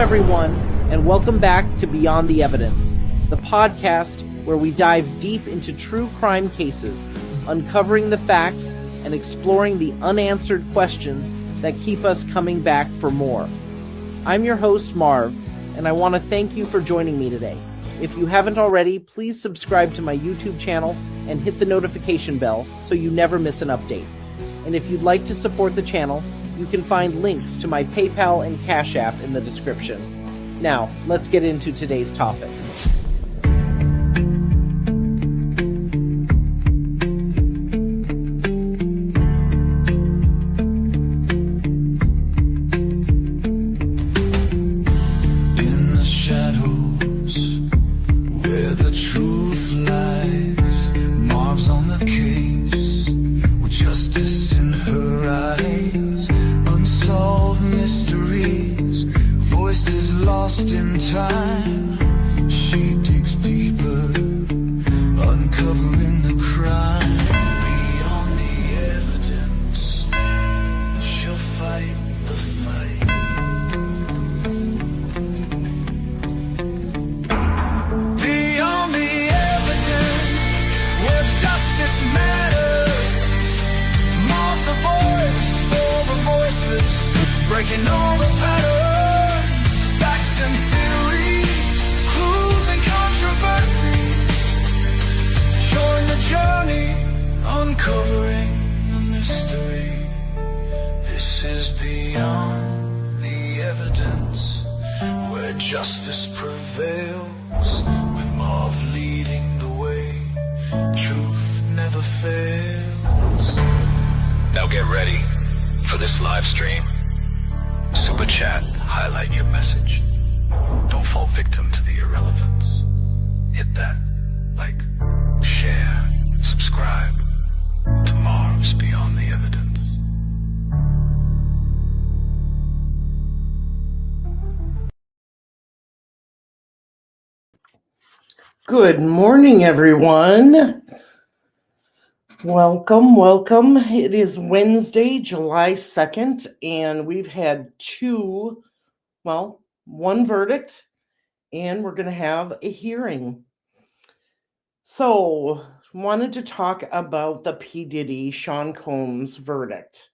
everyone, and welcome back to Beyond the Evidence, the podcast where we dive deep into true crime cases, uncovering the facts and exploring the unanswered questions that keep us coming back for more. I'm your host, Marv, and I want to thank you for joining me today. If you haven't already, please subscribe to my YouTube channel and hit the notification bell so you never miss an update. And if you'd like to support the channel, you can find links to my PayPal and Cash App in the description. Now, let's get into today's topic. Breaking all the patterns, facts and theories, clues and controversy. Join the journey, uncovering the mystery. This is Beyond the Evidence, where justice prevails, with Marv leading the way. Truth never fails. Now get ready for this live stream. Super chat, highlight your message. Don't fall victim to the irrelevance. Hit that, like, share, subscribe to Marv's Beyond the Evidence. Good morning, everyone. Welcome. It is Wednesday, July 2nd, and we've had one verdict, and we're going to have a hearing. So, wanted to talk about the P. Diddy, Sean Combs verdict.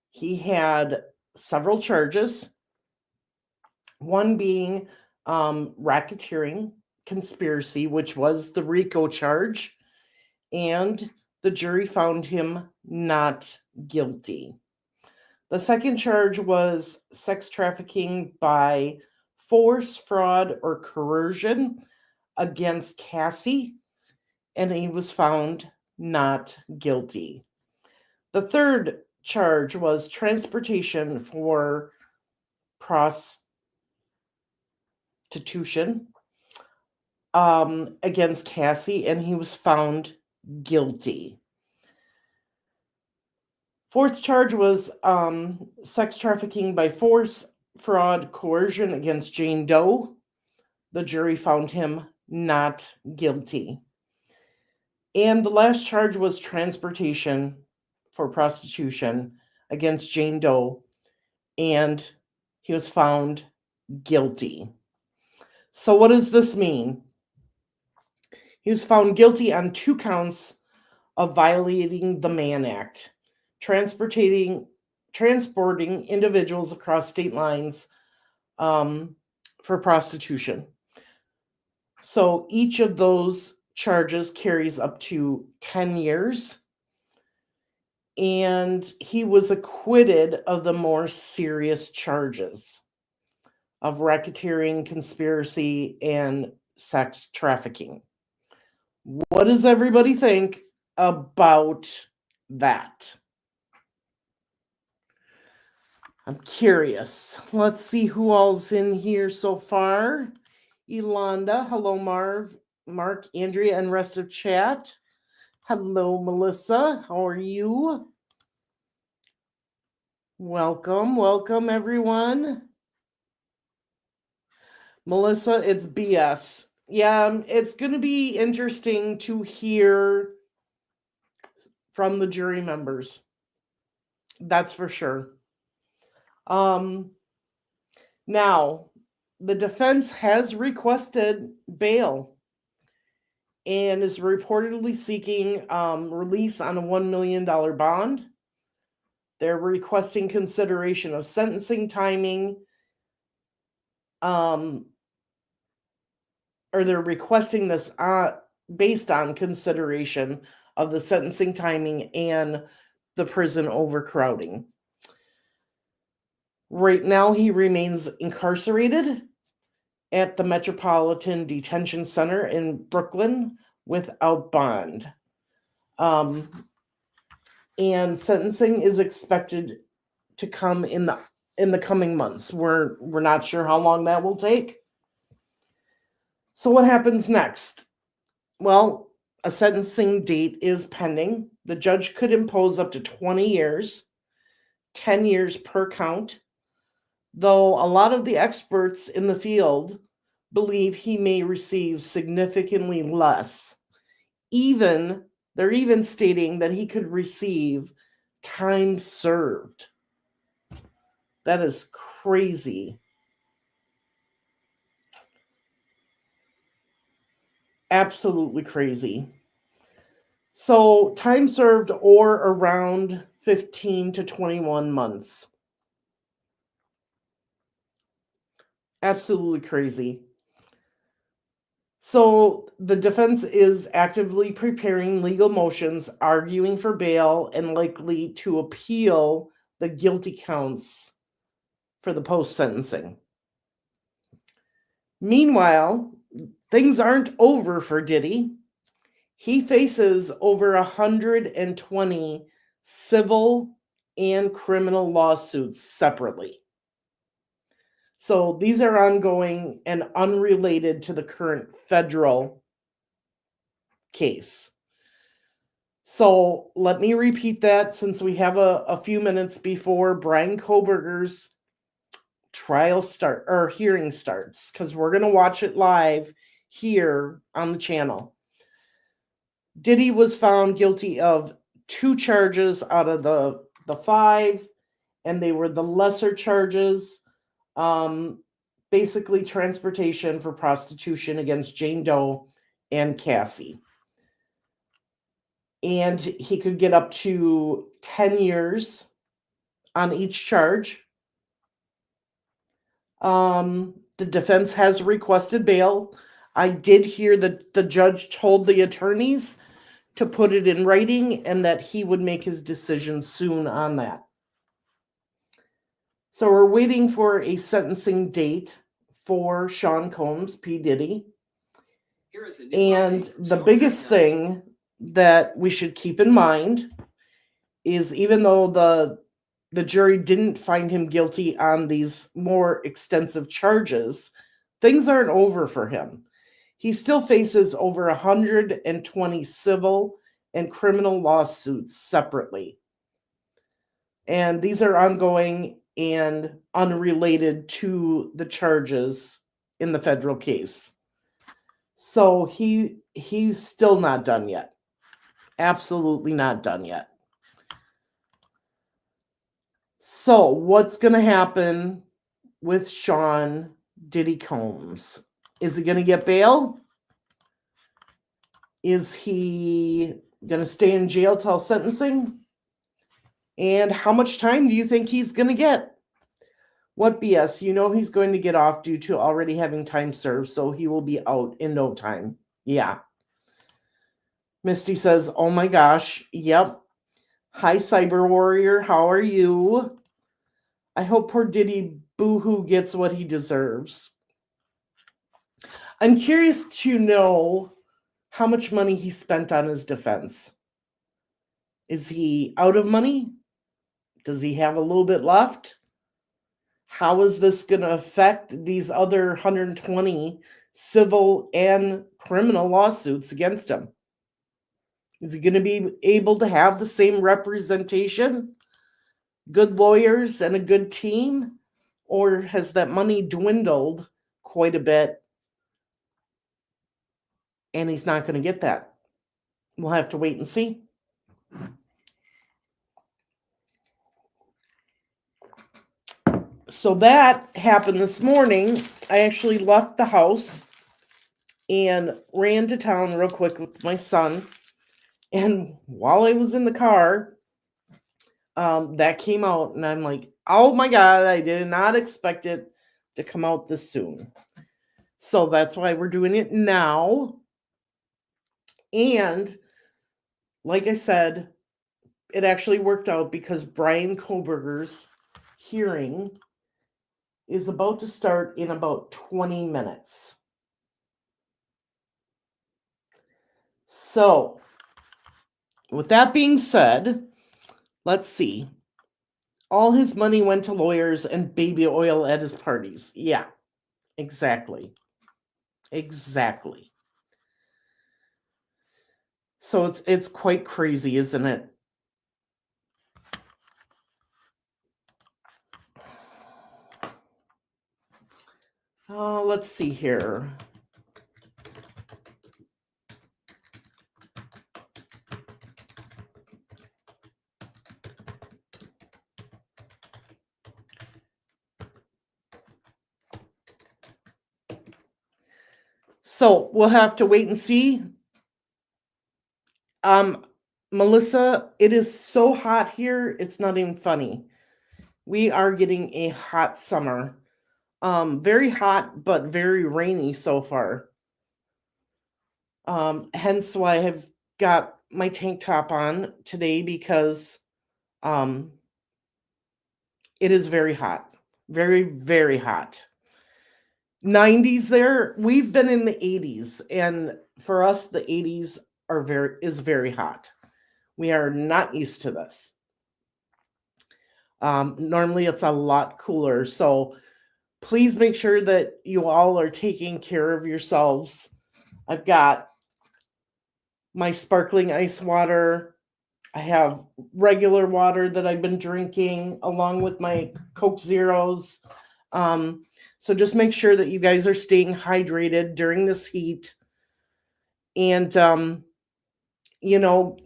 He had several charges, one being racketeering, conspiracy, which was the RICO charge, and the jury found him not guilty. The second charge was sex trafficking by force, fraud, or coercion against Cassie, and he was found not guilty. The third charge was transportation for prostitution against Cassie, and he was found guilty. Fourth charge was sex trafficking by force, fraud, coercion against Jane Doe. The jury found him not guilty. And the last charge was transportation for prostitution against Jane Doe, and he was found guilty. So what does this mean? He was found guilty on 2 counts of violating the Mann Act, transporting individuals across state lines for prostitution. So each of those charges carries up to 10 years, and he was acquitted of the more serious charges of racketeering, conspiracy, and sex trafficking. What does everybody think about that? I'm curious. Let's see who all's in here so far. Yolanda, hello, Marv, Mark, Andrea, and rest of chat. Hello, Melissa. How are you? Welcome, everyone. Melissa, it's BS. Yeah, it's going to be interesting to hear from the jury members. That's for sure. Now, the defense has requested bail and is reportedly seeking release on a $1 million bond. They're requesting consideration of sentencing timing, or they're requesting this based on consideration of the sentencing timing and the prison overcrowding. Right now, he remains incarcerated at the Metropolitan Detention Center in Brooklyn without bond. And sentencing is expected to come in the coming months. We're not sure how long that will take. So what happens next? Well, a sentencing date is pending. The judge could impose up to 20 years, 10 years per count, though a lot of the experts in the field believe he may receive significantly less. They're even stating that he could receive time served. That is crazy. Absolutely crazy. So, time served or around 15 to 21 months. Absolutely crazy. So, the defense is actively preparing legal motions, arguing for bail, and likely to appeal the guilty counts for the post-sentencing. Meanwhile, things aren't over for Diddy. He faces over 120 civil and criminal lawsuits separately. So these are ongoing and unrelated to the current federal case. So let me repeat that since we have a few minutes before Bryan Kohberger's hearing starts, because we're going to watch it live here on the channel. Diddy was found guilty of 2 charges out of the 5, and they were the lesser charges, basically transportation for prostitution against Jane Doe and Cassie. And he could get up to 10 years on each charge. The defense has requested bail. I did hear that the judge told the attorneys to put it in writing and that he would make his decision soon on that. So we're waiting for a sentencing date for Sean Combs, P. Diddy. And the biggest thing that we should keep in mind is even though the jury didn't find him guilty on these more extensive charges, things aren't over for him. He still faces over 120 civil and criminal lawsuits separately. And these are ongoing and unrelated to the charges in the federal case. So he's still not done yet. Absolutely not done yet. So what's going to happen with Sean Diddy Combs? Is he going to get bail? Is he going to stay in jail till sentencing? And how much time do you think he's going to get? What BS? You know he's going to get off due to already having time served, so he will be out in no time. Yeah. Misty says, oh my gosh, yep. Hi, Cyber Warrior, how are you? I hope poor Diddy Boo-hoo gets what he deserves. I'm curious to know how much money he spent on his defense. Is he out of money? Does he have a little bit left? How is this going to affect these other 120 civil and criminal lawsuits against him? Is he going to be able to have the same representation, good lawyers, and a good team? Or has that money dwindled quite a bit and he's not going to get that? We'll have to wait and see. So that happened this morning. I actually left the house and ran to town real quick with my son. And while I was in the car, that came out, and I'm like, oh my God, I did not expect it to come out this soon. So that's why we're doing it now. And like I said, it actually worked out because Bryan Kohberger's hearing is about to start in about 20 minutes. So, with that being said, let's see. All his money went to lawyers and baby oil at his parties. Yeah, exactly. Exactly. So it's quite crazy, isn't it? Let's see here. So we'll have to wait and see. Melissa, it is so hot here, it's not even funny. We are getting a hot summer. Very hot, but very rainy so far. Hence why I've got my tank top on today, because it is very hot. Very, very hot. 90s there. We've been in the 80s, and for us the 80s is very hot. We are not used to this. Normally it's a lot cooler, so please make sure that you all are taking care of yourselves. I've got my sparkling ice water. I have regular water that I've been drinking along with my Coke Zeros. So just make sure that you guys are staying hydrated during this heat. And,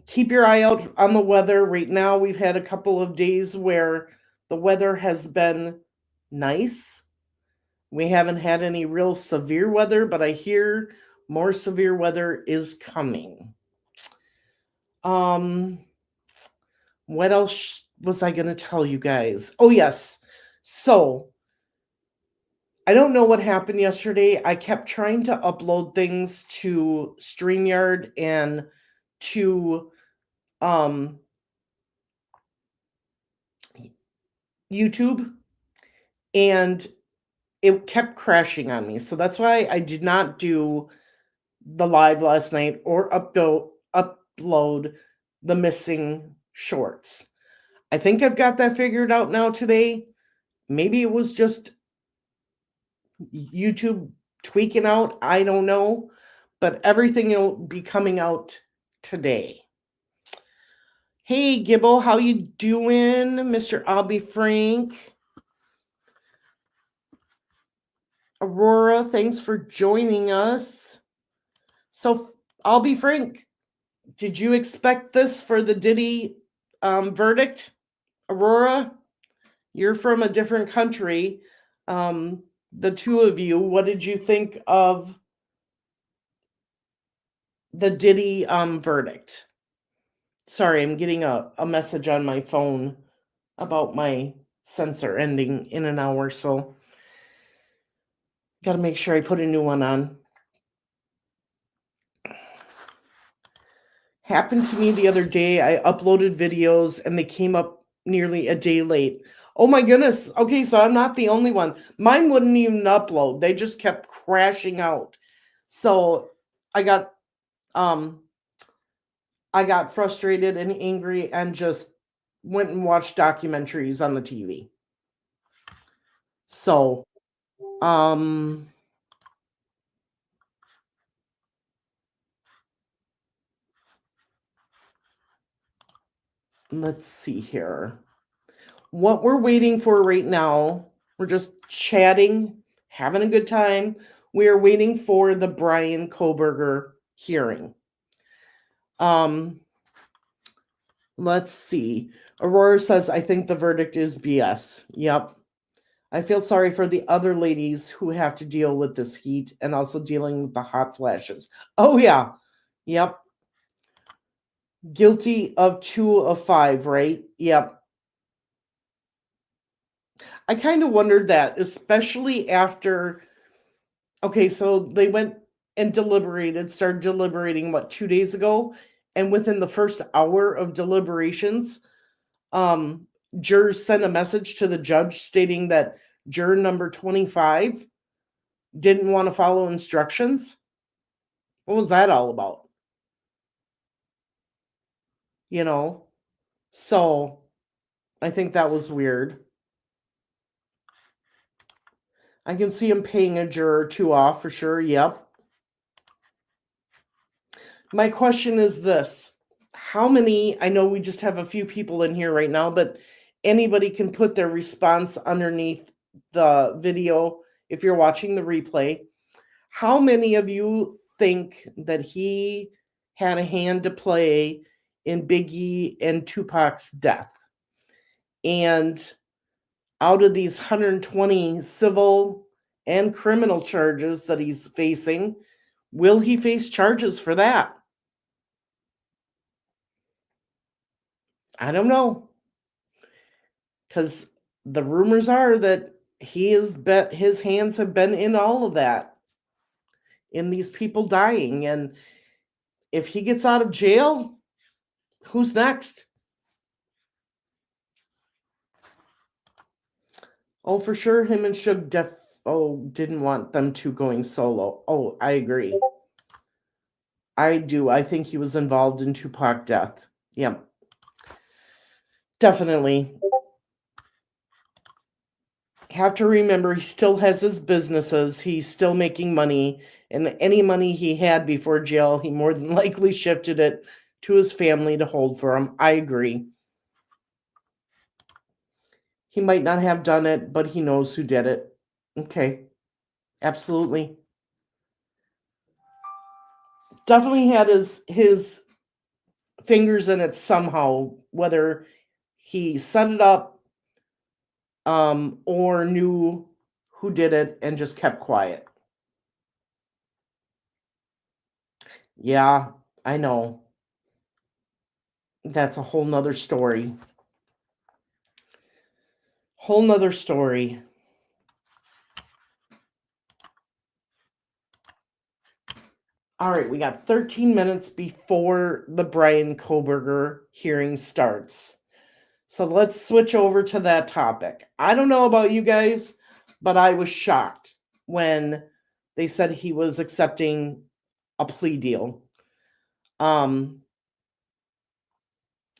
keep your eye out on the weather. Right now, we've had a couple of days where the weather has been nice. We haven't had any real severe weather, but I hear more severe weather is coming. What else was I going to tell you guys? Oh, yes. So, I don't know what happened yesterday. I kept trying to upload things to StreamYard and to YouTube, and it kept crashing on me. So that's why I did not do the live last night or upload the missing shorts. I think I've got that figured out now today. Maybe it was just YouTube tweaking out. I don't know. But everything will be coming out today. Hey, Gibble, how you doing, Mr. I'll Be Frank? Aurora, thanks for joining us. So, I'll be frank. Did you expect this for the Diddy verdict? Aurora, you're from a different country. The two of you, what did you think of the Diddy verdict? Sorry, I'm getting a message on my phone about my sensor ending in an hour, so got to make sure I put a new one on. Happened to me the other day. I uploaded videos and they came up nearly a day late. Oh my goodness. Okay, so I'm not the only one. Mine wouldn't even upload. They just kept crashing out. So I got frustrated and angry and just went and watched documentaries on the TV. So let's see here. What we're waiting for right now, we're just chatting, having a good time. We are waiting for the Bryan Kohberger hearing. Let's see. Aurora says, I think the verdict is BS. Yep. I feel sorry for the other ladies who have to deal with this heat and also dealing with the hot flashes. Oh, yeah. Yep. Guilty of 2 of 5, right? Yep. I kind of wondered that, especially after. Okay, so they went and started deliberating, what, 2 days ago? And within the first hour of deliberations, um, jurors sent a message to the judge stating that juror number 25 didn't want to follow instructions. What was that all about? You know? So I think that was weird. I can see him paying a juror or two off for sure. Yep. My question is this. How many, I know we just have a few people in here right now, but anybody can put their response underneath the video if you're watching the replay. How many of you think that he had a hand to play in Biggie and Tupac's death? And out of these 120 civil and criminal charges that he's facing, will he face charges for that? I don't know. Because the rumors are that his hands have been in all of that, in these people dying. And if he gets out of jail, who's next? Oh, for sure, him and Suge didn't want them two going solo. Oh, I agree. I do. I think he was involved in Tupac death. Yeah, definitely. Have to remember, he still has his businesses. He's still making money. And any money he had before jail, he more than likely shifted it to his family to hold for him. I agree. He might not have done it, but he knows who did it. Okay. Absolutely. Definitely had his fingers in it somehow, whether he set it up or knew who did it and just kept quiet. Yeah, I know. That's a whole nother story. Whole nother story. All right, we got 13 minutes before the Bryan Kohberger hearing starts. So let's switch over to that topic. I don't know about you guys, but I was shocked when they said he was accepting a plea deal.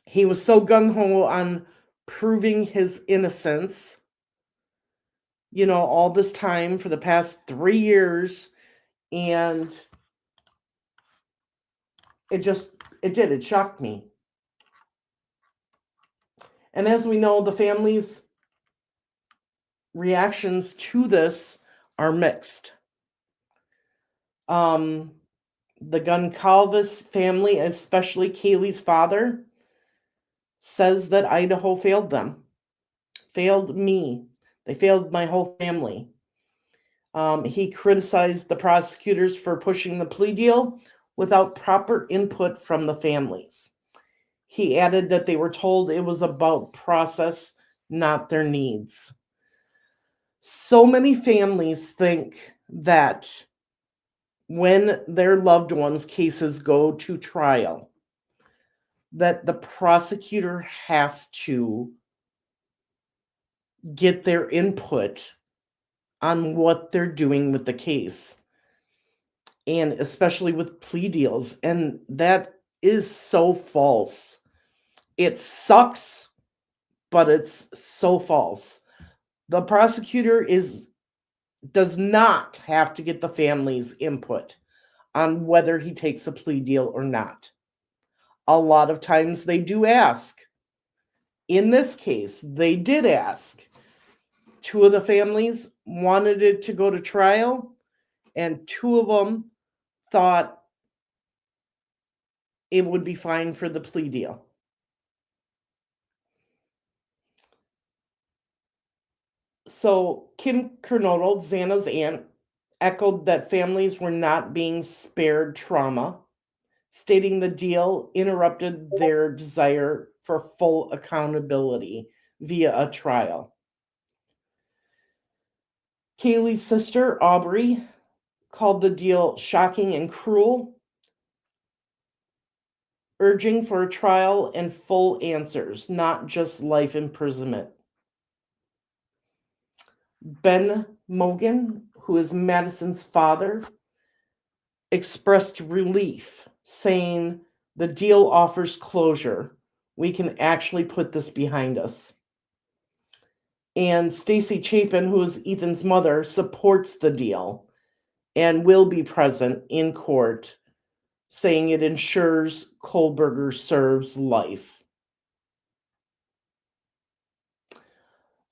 He was so gung-ho on proving his innocence, all this time for the past 3 years, and it shocked me. And as we know, the family's reactions to this are mixed. The Goncalves family, especially Kaylee's father, says that Idaho failed them, failed me. They failed my whole family. He criticized the prosecutors for pushing the plea deal without proper input from the families. He added that they were told it was about process, not their needs. So many families think that when their loved ones' cases go to trial, that the prosecutor has to get their input on what they're doing with the case, and especially with plea deals. And that is so false. It sucks, but it's so false. The prosecutor does not have to get the family's input on whether he takes a plea deal or not. A lot of times they do ask. In this case, they did ask. 2 of the families wanted it to go to trial, and 2 of them thought it would be fine for the plea deal. So Kim Kernodle, Xana's aunt, echoed that families were not being spared trauma, stating the deal interrupted their desire for full accountability via a trial. Kaylee's sister, Aubrey, called the deal shocking and cruel, urging for a trial and full answers, not just life imprisonment. Ben Mogan, who is Madison's father, expressed relief, saying, "The deal offers closure. We can actually put this behind us." And Stacy Chapin, who is Ethan's mother, supports the deal and will be present in court, saying it ensures Kohberger serves life.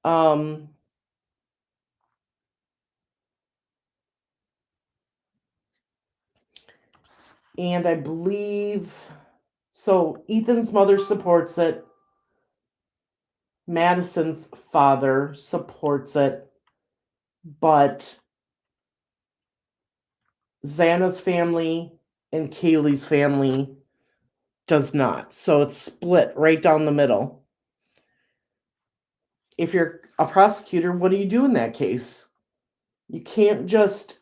Um, and I believe so. Ethan's mother supports it. Madison's father supports it, but Xana's family and Kaylee's family does not. So it's split right down the middle. If you're a prosecutor, what do you do in that case? You can't just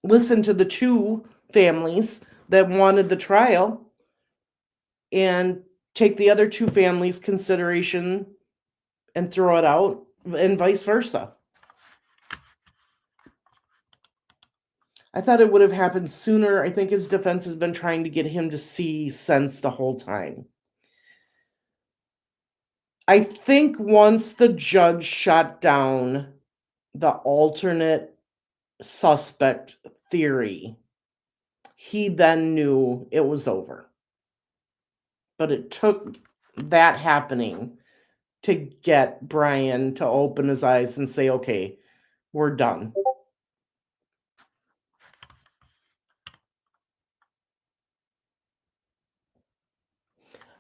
listen to the two families that wanted the trial and take the other two families' consideration and throw it out, and vice versa. I thought it would have happened sooner. I think his defense has been trying to get him to see sense the whole time. I think once the judge shot down the alternate suspect theory, he then knew it was over. But it took that happening to get Bryan to open his eyes and say, okay, we're done.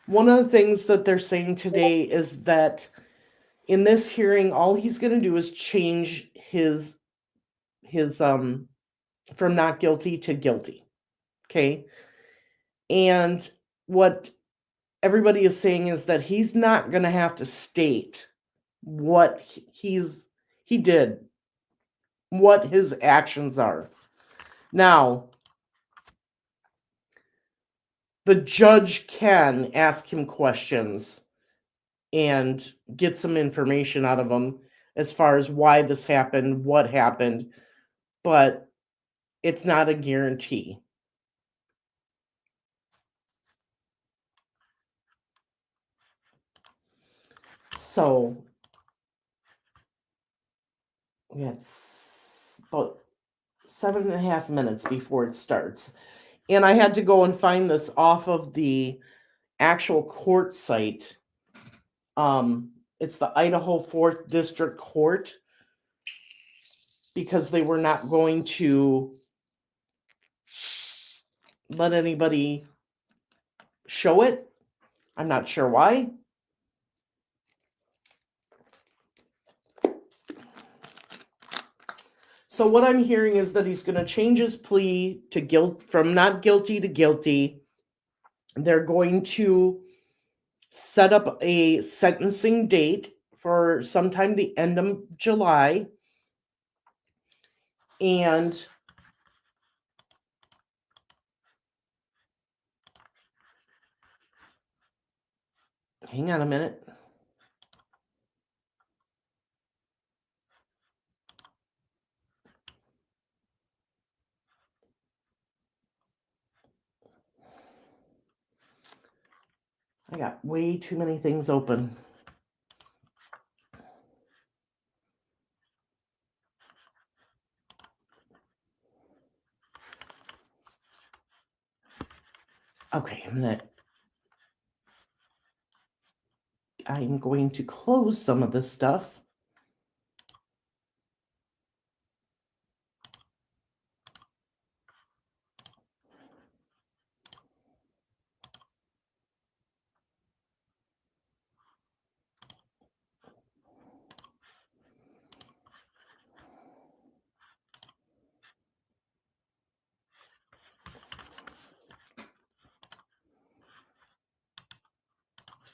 One of the things that they're saying today is that in this hearing, all he's going to do is change his from not guilty to guilty. Okay. And what everybody is saying is that he's not going to have to state what he did, what his actions are. Now, the judge can ask him questions and get some information out of him as far as why this happened, what happened, but it's not a guarantee. So, it's about 7.5 minutes before it starts. And I had to go and find this off of the actual court site. It's the Idaho 4th District Court, because they were not going to let anybody show it. I'm not sure why. So what I'm hearing is that he's going to change his plea to guilt, from not guilty to guilty. They're going to set up a sentencing date for sometime the end of July. And hang on a minute. I got way too many things open. Okay, I'm going to close some of this stuff.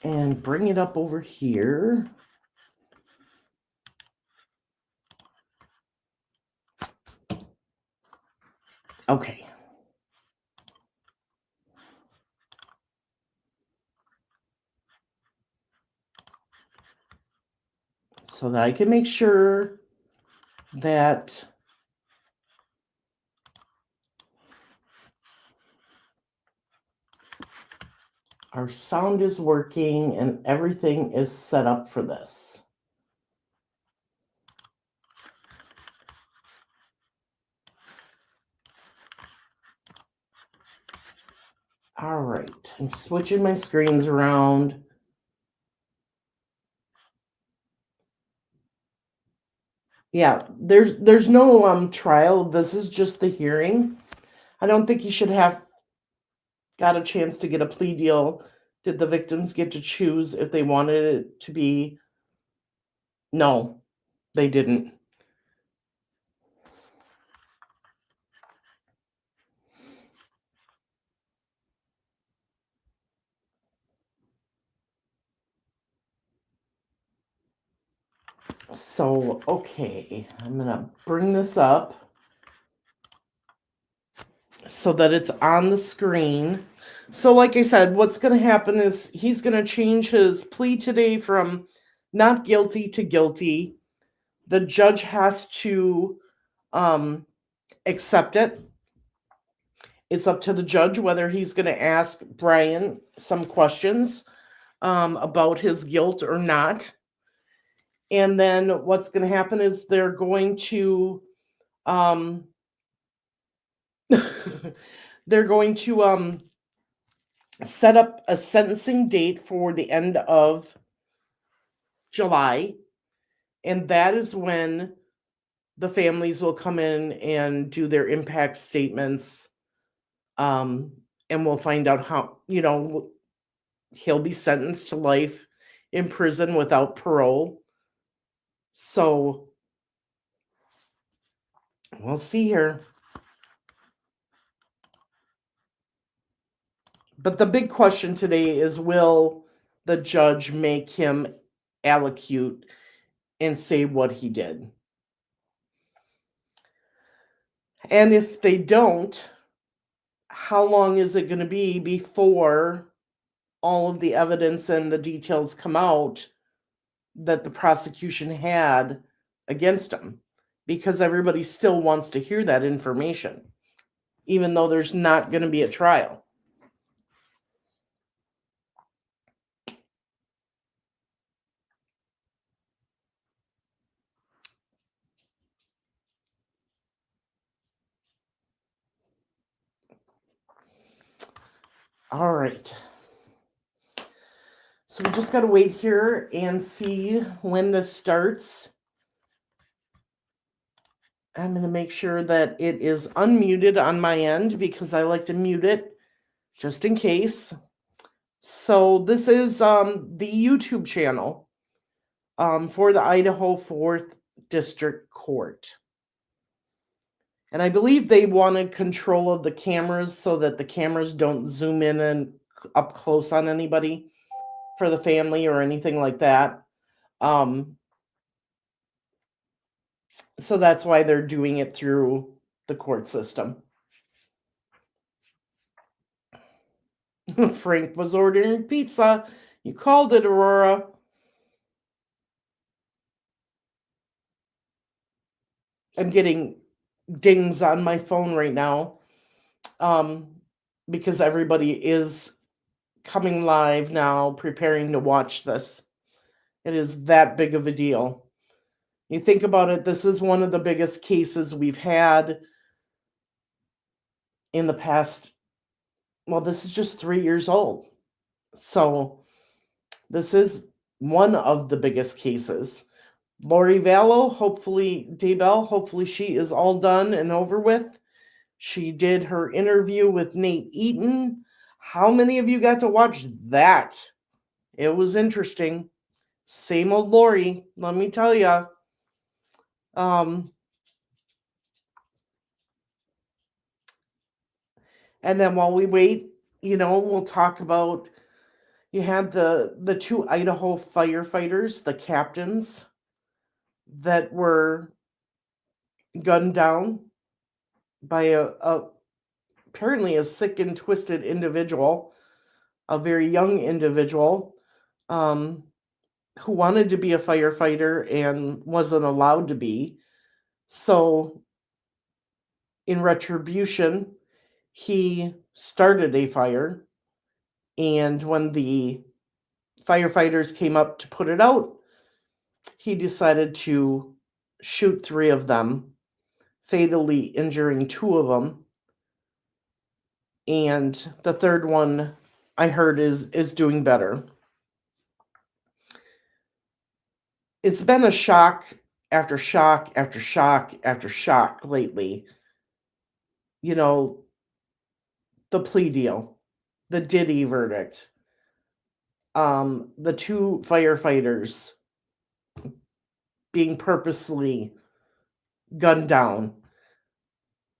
and bring it up over here. Okay. So that I can make sure that our sound is working and everything is set up for this. All right, I'm switching my screens around. Yeah, there's no trial. This is just the hearing. I don't think you should have got a chance to get a plea deal. Did the victims get to choose if they wanted it to be? No, they didn't. So, okay, I'm gonna bring this up so that it's on the screen. So, like I said, what's gonna happen is he's gonna change his plea today from not guilty to guilty. The judge has to accept it. It's up to the judge whether he's going to ask Bryan some questions about his guilt or not. And then what's going to happen is they're going to um, they're going to set up a sentencing date for the end of July, and that is when the families will come in and do their impact statements, and we'll find out how, he'll be sentenced to life in prison without parole. So we'll see here. But the big question today is, will the judge make him allocute and say what he did? And if they don't, how long is it going to be before all of the evidence and the details come out that the prosecution had against him? Because everybody still wants to hear that information, even though there's not going to be a trial. All right. So we just got to wait here and see when this starts. I'm going to make sure that it is unmuted on my end because I like to mute it just in case. So this is the YouTube channel for the Idaho 4th District Court. And I believe they wanted control of the cameras so that the cameras don't zoom in and up close on anybody for the family or anything like that. So that's why they're doing it through the court system. Frank was ordering pizza. You called it, Aurora. I'm getting dings on my phone right now because everybody is coming live now, preparing to watch this. It is that big of a deal. You think about it, this is one of the biggest cases we've had in the past. Well, this is just 3 years old. So this is one of the biggest cases. Lori Vallow, hopefully, Daybell, hopefully she is all done and over with. She did her interview with Nate Eaton. How many of you got to watch that? It was interesting. Same old Lori, let me tell you. And then while we wait, we'll talk about, You had the two Idaho firefighters, the captains, that were gunned down by a apparently a sick and twisted individual, a very young individual, um, who wanted to be a firefighter and wasn't allowed to be. So, in retribution, he started a fire. And when the firefighters came up to put it out, he decided to shoot three of them, fatally injuring two of them. And the third one, I heard, is doing better. It's been a shock after shock after shock after shock lately. You know, the plea deal, the Diddy verdict, the two firefighters being purposely gunned down.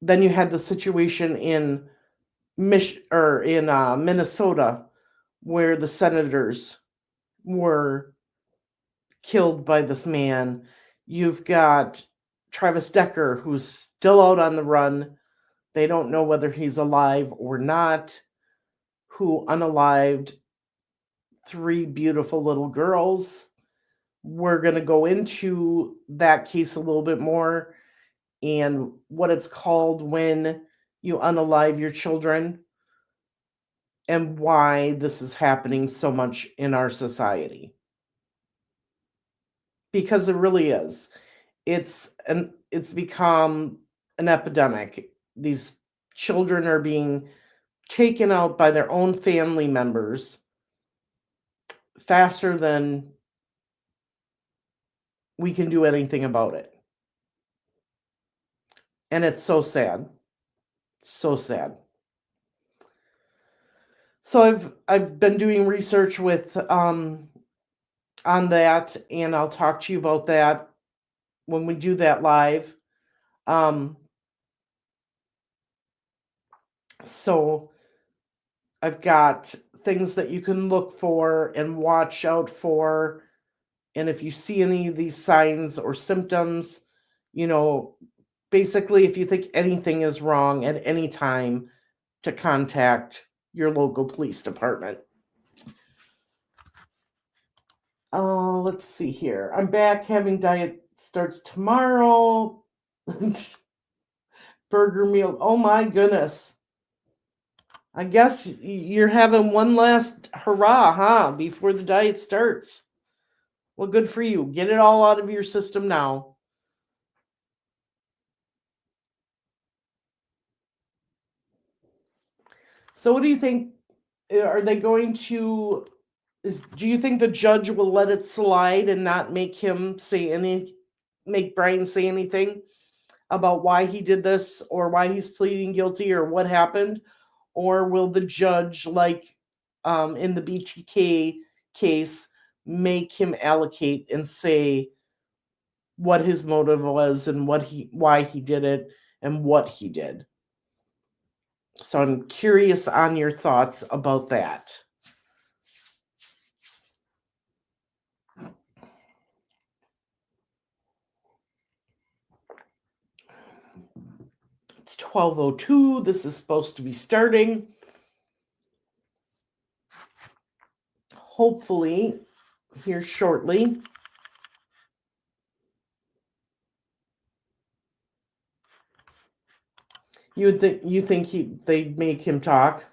Then you had the situation in Minnesota, where the senators were killed by this man. You've got Travis Decker, who's still out on the run. They don't know whether he's alive or not, who unalived three beautiful little girls. We're going to go into that case a little bit more and what it's called when you unalive your children and why this is happening so much in our society. Because it really is. It's become an epidemic. These children are being taken out by their own family members faster than we can do anything about it. And it's so sad. So sad. So I've been doing research with on that, and I'll talk to you about that when we do that live. So I've got things that you can look for and watch out for. And if you see any of these signs or symptoms, basically, if you think anything is wrong at any time, to contact your local police department. Let's see here. I'm back. Having diet starts tomorrow. Burger meal. Oh my goodness. I guess you're having one last hurrah, huh? Before the diet starts. Well, good for you. Get it all out of your system now. So what do you think? Are they going to do you think the judge will let it slide and not make Bryan say anything about why he did this or why he's pleading guilty or what happened? Or will the judge, like in the BTK case, make him allocate and say what his motive was and why he did it and what he did? So I'm curious on your thoughts about that. It's 12:02. This is supposed to be starting. Hopefully, here shortly. You think they'd make him talk?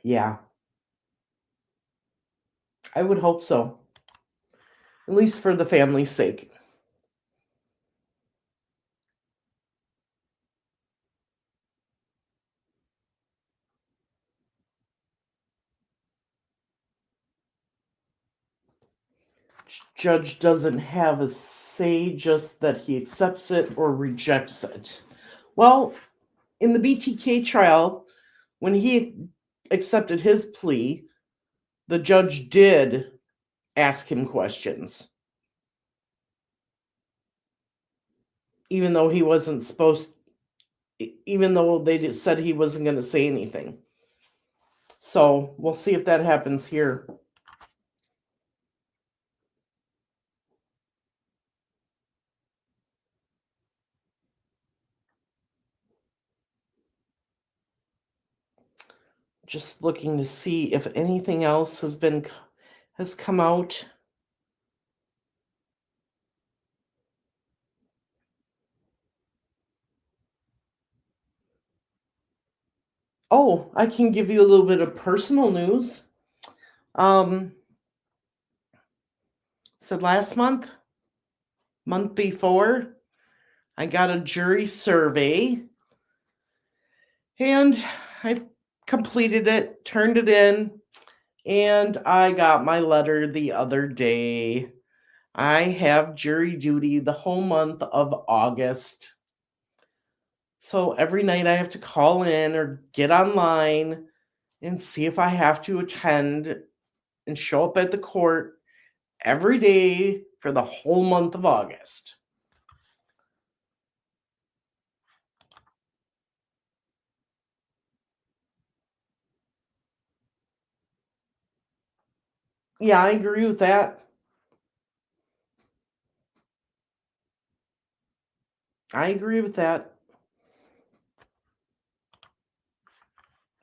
Yeah. I would hope so. At least for the family's sake. Judge doesn't have a say, just that he accepts it or rejects it. Well, in the BTK trial, when he accepted his plea, the judge did ask him questions. Even though he wasn't supposed, even though they said he wasn't going to say anything. So we'll see if that happens here. Just looking to see if anything else has come out. Oh, I can give you a little bit of personal news. Um, so last month before, I got a jury survey and I completed it, turned it in, and I got my letter the other day. I have jury duty the whole month of August. So every night I have to call in or get online and see if I have to attend and show up at the court every day for the whole month of August. Yeah, I agree with that. I agree with that.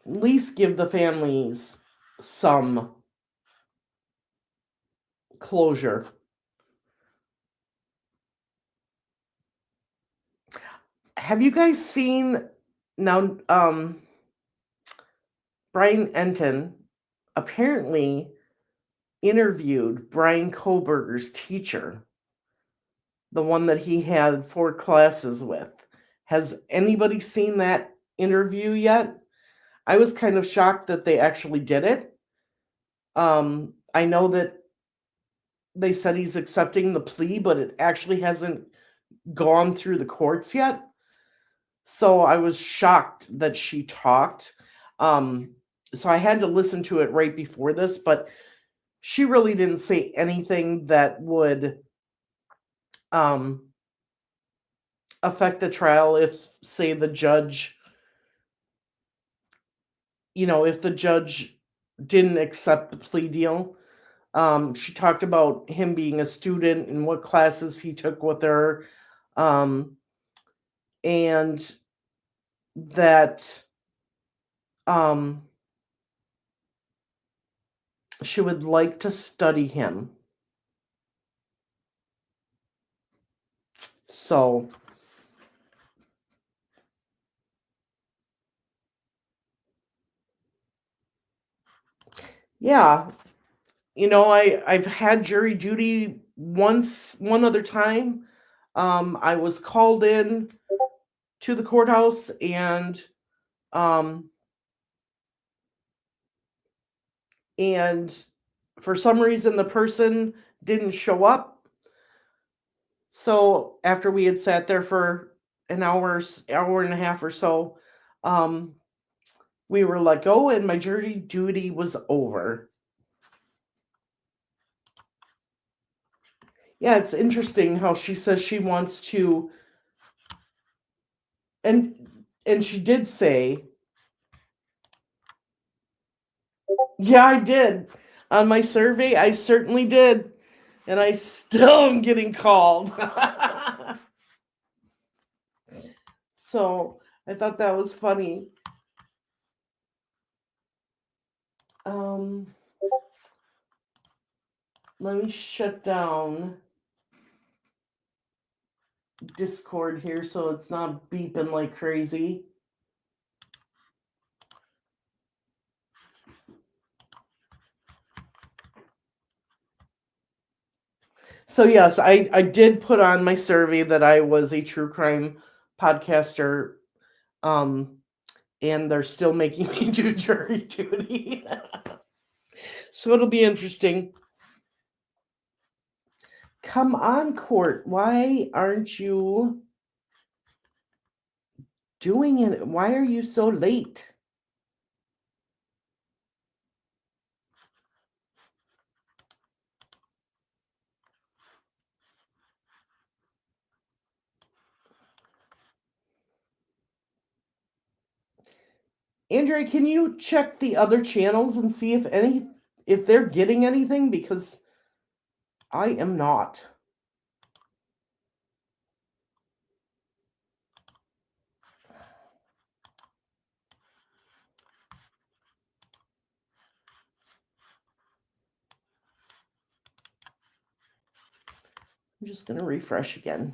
At least give the families some closure. Have you guys seen now Brian Enton apparently interviewed Bryan Kohberger's teacher, the one that he had 4 classes with. Has anybody seen that interview yet? I was kind of shocked that they actually did it. I know that they said he's accepting the plea, but it actually hasn't gone through the courts yet. So I was shocked that she talked. So I had to listen to it right before this, but she really didn't say anything that would affect the trial if, say, the judge, if the judge didn't accept the plea deal. She talked about him being a student and what classes he took with her, and that um, she would like to study him. So, yeah, I've had jury duty one other time. I was called in to the courthouse um, and for some reason the person didn't show up. So after we had sat there for an hour and a half or so, um, we were let go and my jury duty was over. Yeah, it's interesting how she says she wants to, and she did say, yeah, I did. On my survey, I certainly did. And I still am getting called. So I thought that was funny. Um, Let me shut down Discord here so it's not beeping like crazy. So yes, I did put on my survey that I was a true crime podcaster, and they're still making me do jury duty. So it'll be interesting. Come on, court. Why aren't you doing it? Why are you so late? Andrea, can you check the other channels and see if they're getting anything? Because I am not. I'm just going to refresh again.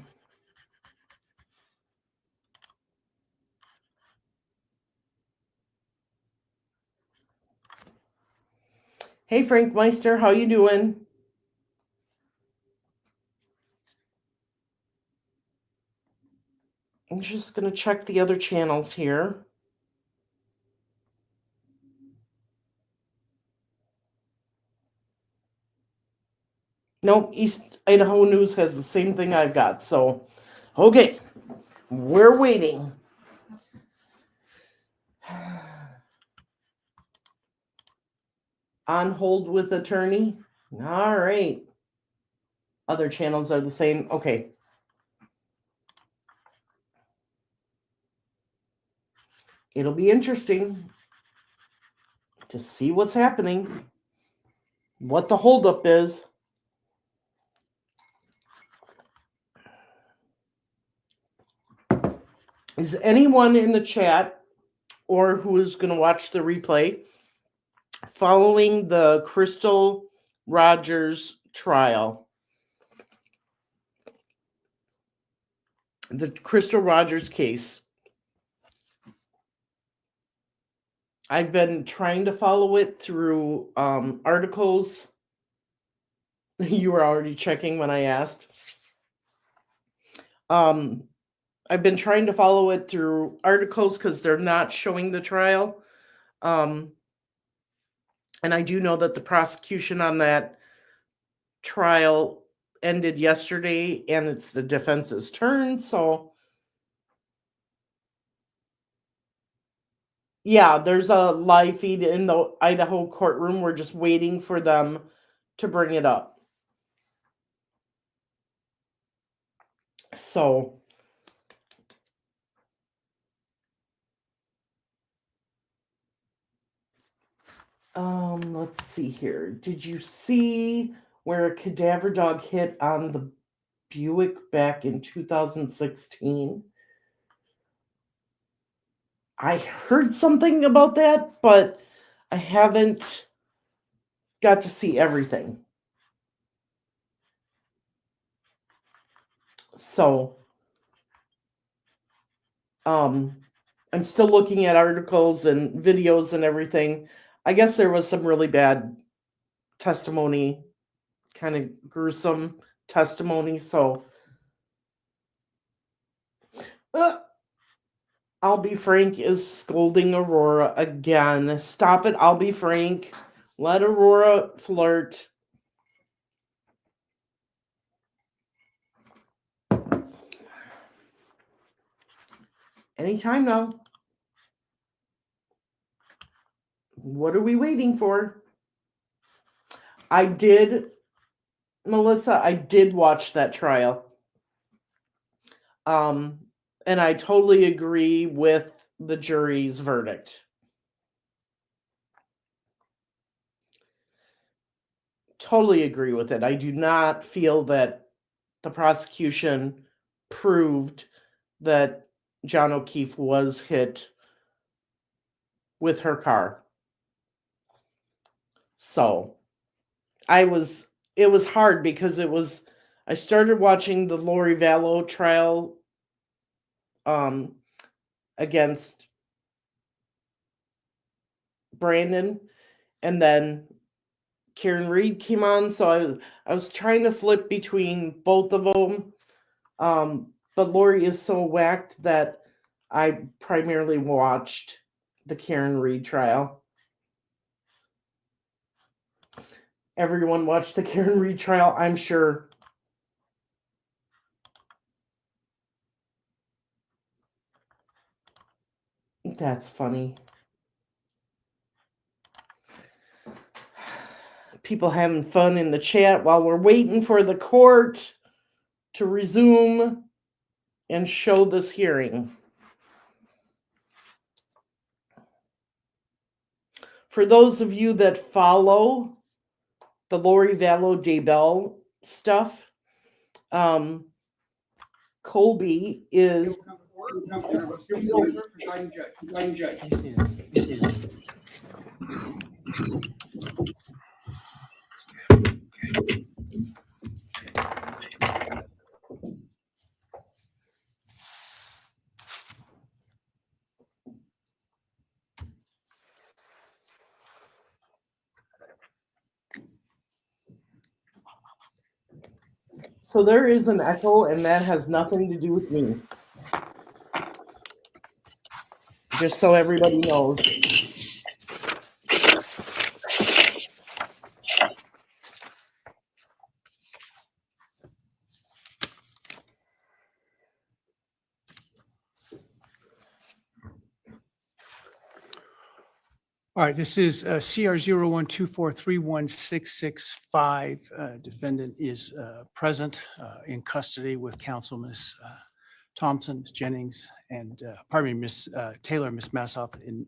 Hey, Frank Meister, how you doing? I'm just going to check the other channels here. Nope, East Idaho News has the same thing I've got. So, okay, we're waiting. On hold with attorney. All right. Other channels are the same. Okay. It'll be interesting to see what's happening, what the holdup is. Is anyone in the chat or who is going to watch the replay following the Crystal Rogers trial? The Crystal Rogers case. I've been trying to follow it through articles. You were already checking when I asked. I've been trying to follow it through articles because they're not showing the trial. And I do know that the prosecution on that trial ended yesterday and it's the defense's turn. So, yeah, there's a live feed in the Idaho courtroom. We're just waiting for them to bring it up. So, let's see here. Did you see where a cadaver dog hit on the Buick back in 2016? I heard something about that, but I haven't got to see everything. So, I'm still looking at articles and videos and everything. I guess there was some really bad testimony, kind of gruesome testimony. So, I'll be frank is scolding Aurora again. Stop it, I'll be frank. Let Aurora flirt. Anytime now. What are we waiting for? I did, Melissa, I did watch that trial. And I totally agree with the jury's verdict. Totally agree with it. I do not feel that the prosecution proved that John O'Keefe was hit with her car. So it was hard because I started watching the Lori Vallow trial against Brandon, and then Karen Reed came on, so I was trying to flip between both of them. But Lori is so whacked that I primarily watched the Karen Reed trial. Everyone watched the Karen Reed trial, I'm sure. That's funny. People having fun in the chat while we're waiting for the court to resume and show this hearing. For those of you that follow the Lori Vallow Daybell stuff, Colby is so there is an echo, and that has nothing to do with me. Just so everybody knows. All right, this is CR 0124316665. Defendant is present in custody with counsel, Ms. Thompson, Ms. Jennings, and pardon me, Ms. Taylor, Ms. Massoff, and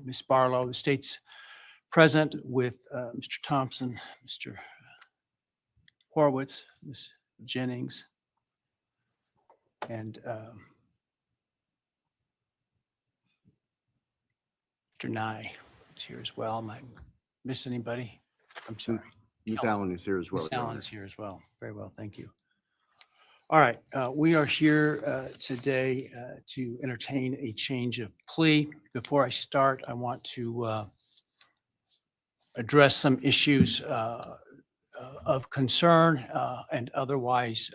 Ms. Barlow. The state's present with Mr. Thompson, Mr. Horowitz, Ms. Jennings, and Mr. Nye is here as well. Am I miss anybody? I'm sorry. Ms. Allen is here as well. Ms. Allen is here as well. Very well, thank you. All right, we are here today to entertain a change of plea. Before I start, I want to address some issues of concern and otherwise.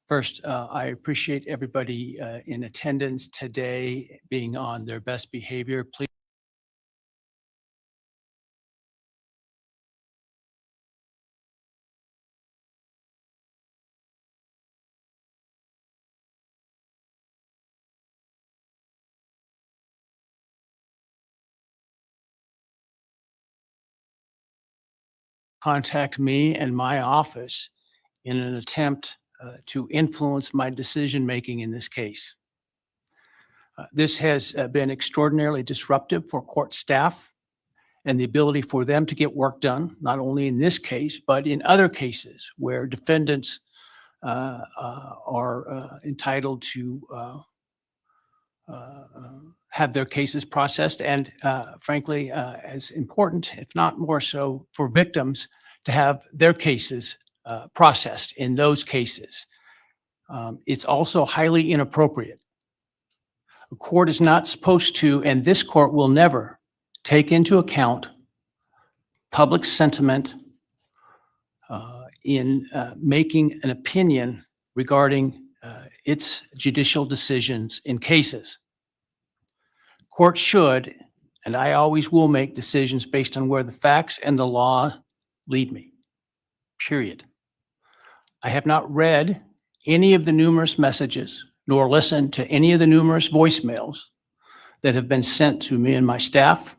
First, I appreciate everybody in attendance today being on their best behavior. Please contact me and my office in an attempt to influence my decision-making in this case. This has been extraordinarily disruptive for court staff and the ability for them to get work done, not only in this case, but in other cases where defendants are entitled to have their cases processed, and frankly, as important, if not more so, for victims to have their cases processed in those cases. It's also highly inappropriate. A court is not supposed to, and this court will never, take into account public sentiment in making an opinion regarding its judicial decisions in cases. Courts should, and I always will, make decisions based on where the facts and the law lead me, period. I have not read any of the numerous messages nor listened to any of the numerous voicemails that have been sent to me and my staff.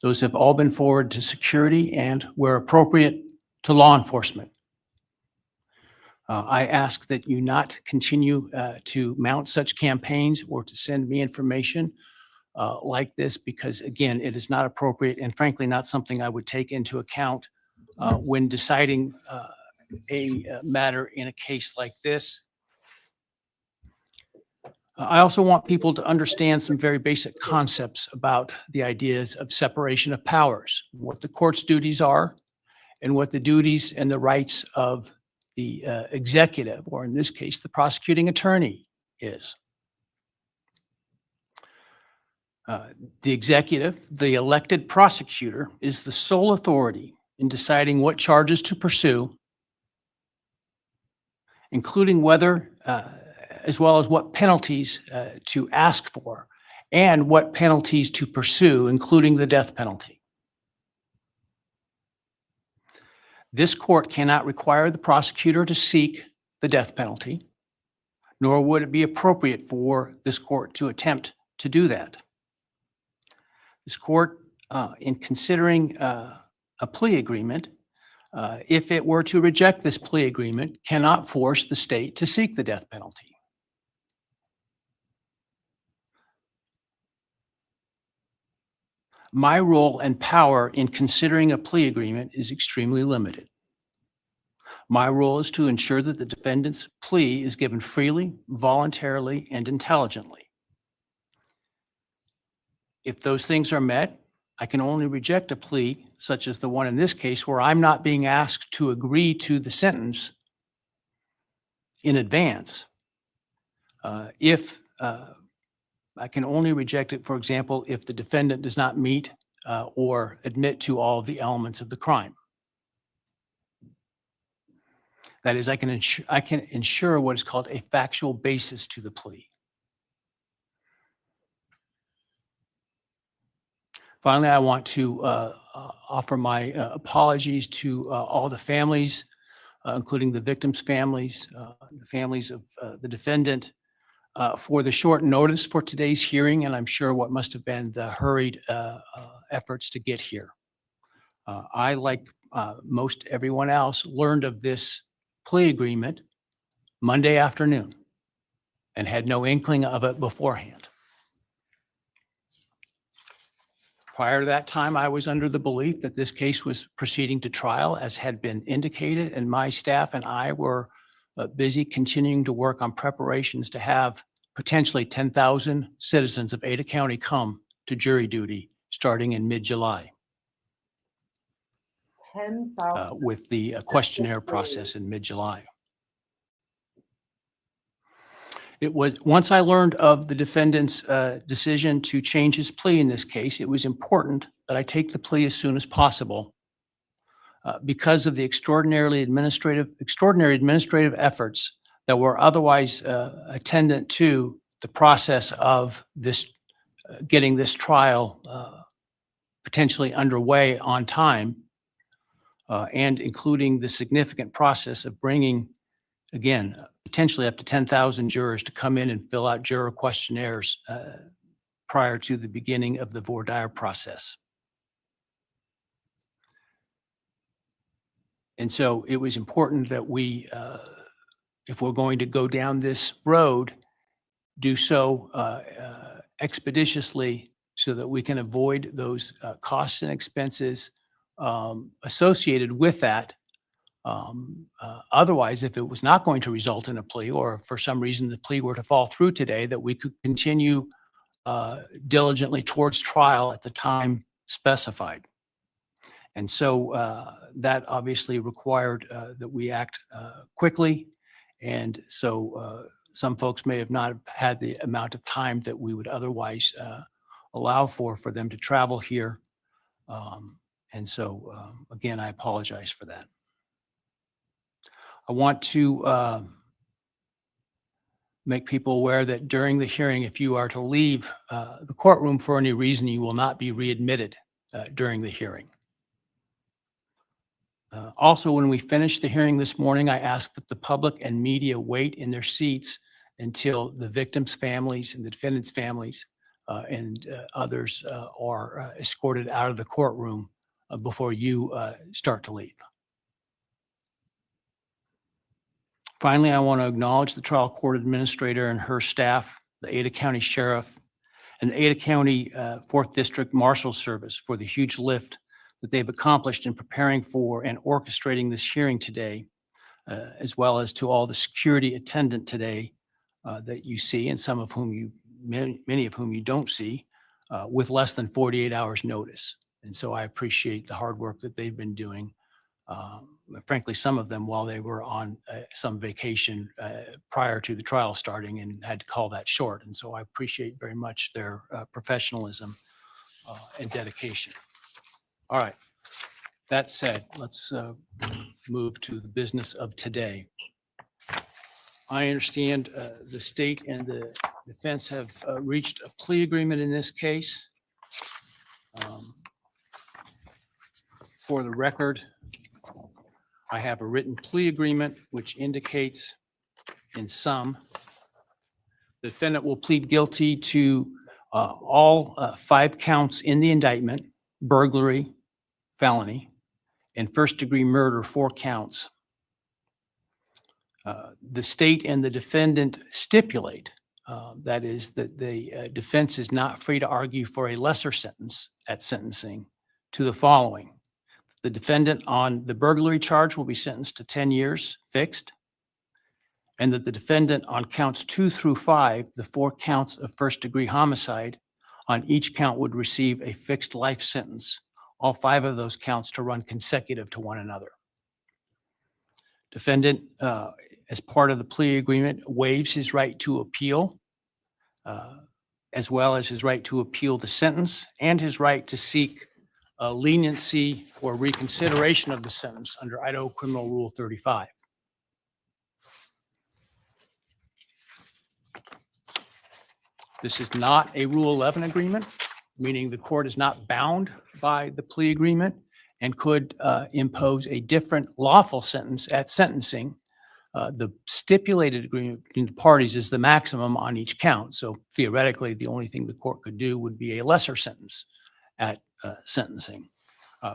Those have all been forwarded to security and, where appropriate, to law enforcement. I ask that you not continue to mount such campaigns or to send me information like this, because again, it is not appropriate and frankly not something I would take into account when deciding a matter in a case like this. I also want people to understand some very basic concepts about the ideas of separation of powers, what the court's duties are, and what the duties and the rights of the executive, or in this case, the prosecuting attorney, is. The executive, the elected prosecutor, is the sole authority in deciding what charges to pursue, including whether, as well as what penalties to ask for, and what penalties to pursue, including the death penalty. This court cannot require the prosecutor to seek the death penalty, nor would it be appropriate for this court to attempt to do that. This court, in considering a plea agreement, if it were to reject this plea agreement, cannot force the state to seek the death penalty. My role and power in considering a plea agreement is extremely limited. My role is to ensure that the defendant's plea is given freely, voluntarily, and intelligently. If those things are met, I can only reject a plea, such as the one in this case, where I'm not being asked to agree to the sentence in advance. If I can only reject it, for example, if the defendant does not meet or admit to all of the elements of the crime. That is, I can ensure what is called a factual basis to the plea. Finally, I want to offer my apologies to all the families, including the victims' families, the families of the defendant, for the short notice for today's hearing, and I'm sure what must have been the hurried efforts to get here. I, like most everyone else, learned of this plea agreement Monday afternoon and had no inkling of it beforehand. Prior to that time, I was under the belief that this case was proceeding to trial, as had been indicated, and my staff and I were busy continuing to work on preparations to have potentially 10,000 citizens of Ada County come to jury duty starting in mid-July 10,000. with the questionnaire process in mid-July. It was, once I learned of the defendant's decision to change his plea in this case, it was important that I take the plea as soon as possible because of the extraordinary administrative efforts that were otherwise attendant to the process of this, getting this trial potentially underway on time, and including the significant process of bringing, again, potentially up to 10,000 jurors to come in and fill out juror questionnaires prior to the beginning of the voir dire process. And so it was important that we, if we're going to go down this road, do so expeditiously so that we can avoid those costs and expenses associated with that. Otherwise, if it was not going to result in a plea, or for some reason the plea were to fall through today, that we could continue diligently towards trial at the time specified. And so that obviously required that we act quickly. And so some folks may have not had the amount of time that we would otherwise allow for them to travel here. And so, again, I apologize for that. I want to make people aware that during the hearing, if you are to leave the courtroom for any reason, you will not be readmitted during the hearing. Also, when we finish the hearing this morning, I ask that the public and media wait in their seats until the victims' families and the defendants' families and others are escorted out of the courtroom before you start to leave. Finally, I want to acknowledge the trial court administrator and her staff, the Ada County Sheriff, and the Ada County 4th District Marshal Service for the huge lift that they've accomplished in preparing for and orchestrating this hearing today, as well as to all the security attendant today that you see, and some of whom many of whom you don't see, with less than 48 hours notice. And so I appreciate the hard work that they've been doing. Frankly, some of them while they were on some vacation prior to the trial starting and had to call that short. And so I appreciate very much their professionalism and dedication. All right. That said, let's move to the business of today. I understand the state and the defense have reached a plea agreement in this case. For the record, I have a written plea agreement which indicates in sum, the defendant will plead guilty to all 5 counts in the indictment: burglary, felony, and first-degree murder, 4 counts. The state and the defendant stipulate That is, that the defense is not free to argue for a lesser sentence at sentencing to the following. The defendant on the burglary charge will be sentenced to 10 years fixed, and that the defendant on counts 2 through 5, the 4 counts of first-degree homicide, on each count would receive a fixed life sentence, all 5 of those counts to run consecutive to one another. Defendant, as part of the plea agreement, waives his right to appeal, as well as his right to appeal the sentence and his right to seek leniency or reconsideration of the sentence under Idaho Criminal Rule 35. This is not a Rule 11 agreement, meaning the court is not bound by the plea agreement and could impose a different lawful sentence at sentencing. The stipulated agreement between the parties is the maximum on each count. So theoretically, the only thing the court could do would be a lesser sentence at sentencing.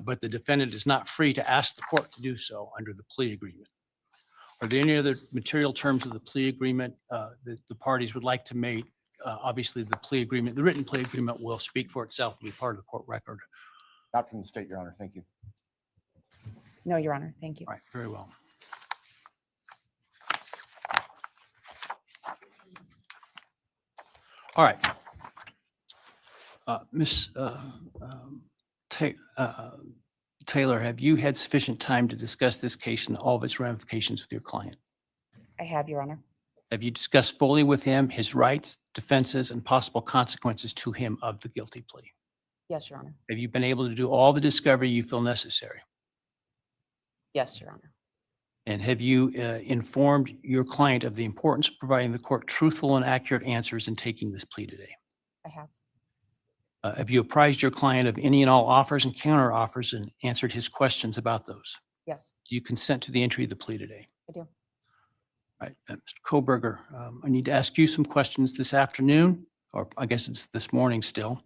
But the defendant is not free to ask the court to do so under the plea agreement. Are there any other material terms of the plea agreement that the parties would like to make? Obviously, the plea agreement, the written plea agreement will speak for itself and be part of the court record. Not from the state, Your Honor. Thank you. No, Your Honor. Thank you. All right, very well. All right. Ms. Taylor, have you had sufficient time to discuss this case and all of its ramifications with your client? I have, Your Honor. Have you discussed fully with him his rights, defenses, and possible consequences to him of the guilty plea? Yes, Your Honor. Have you been able to do all the discovery you feel necessary? Yes, Your Honor. And have you informed your client of the importance of providing the court truthful and accurate answers in taking this plea today? I have. Have you apprised your client of any and all offers and counter offers and answered his questions about those? Yes, Do you consent to the entry of the plea today? I do. All right, Mr. Kohberger, I need to ask you some questions this afternoon, or I guess it's this morning still.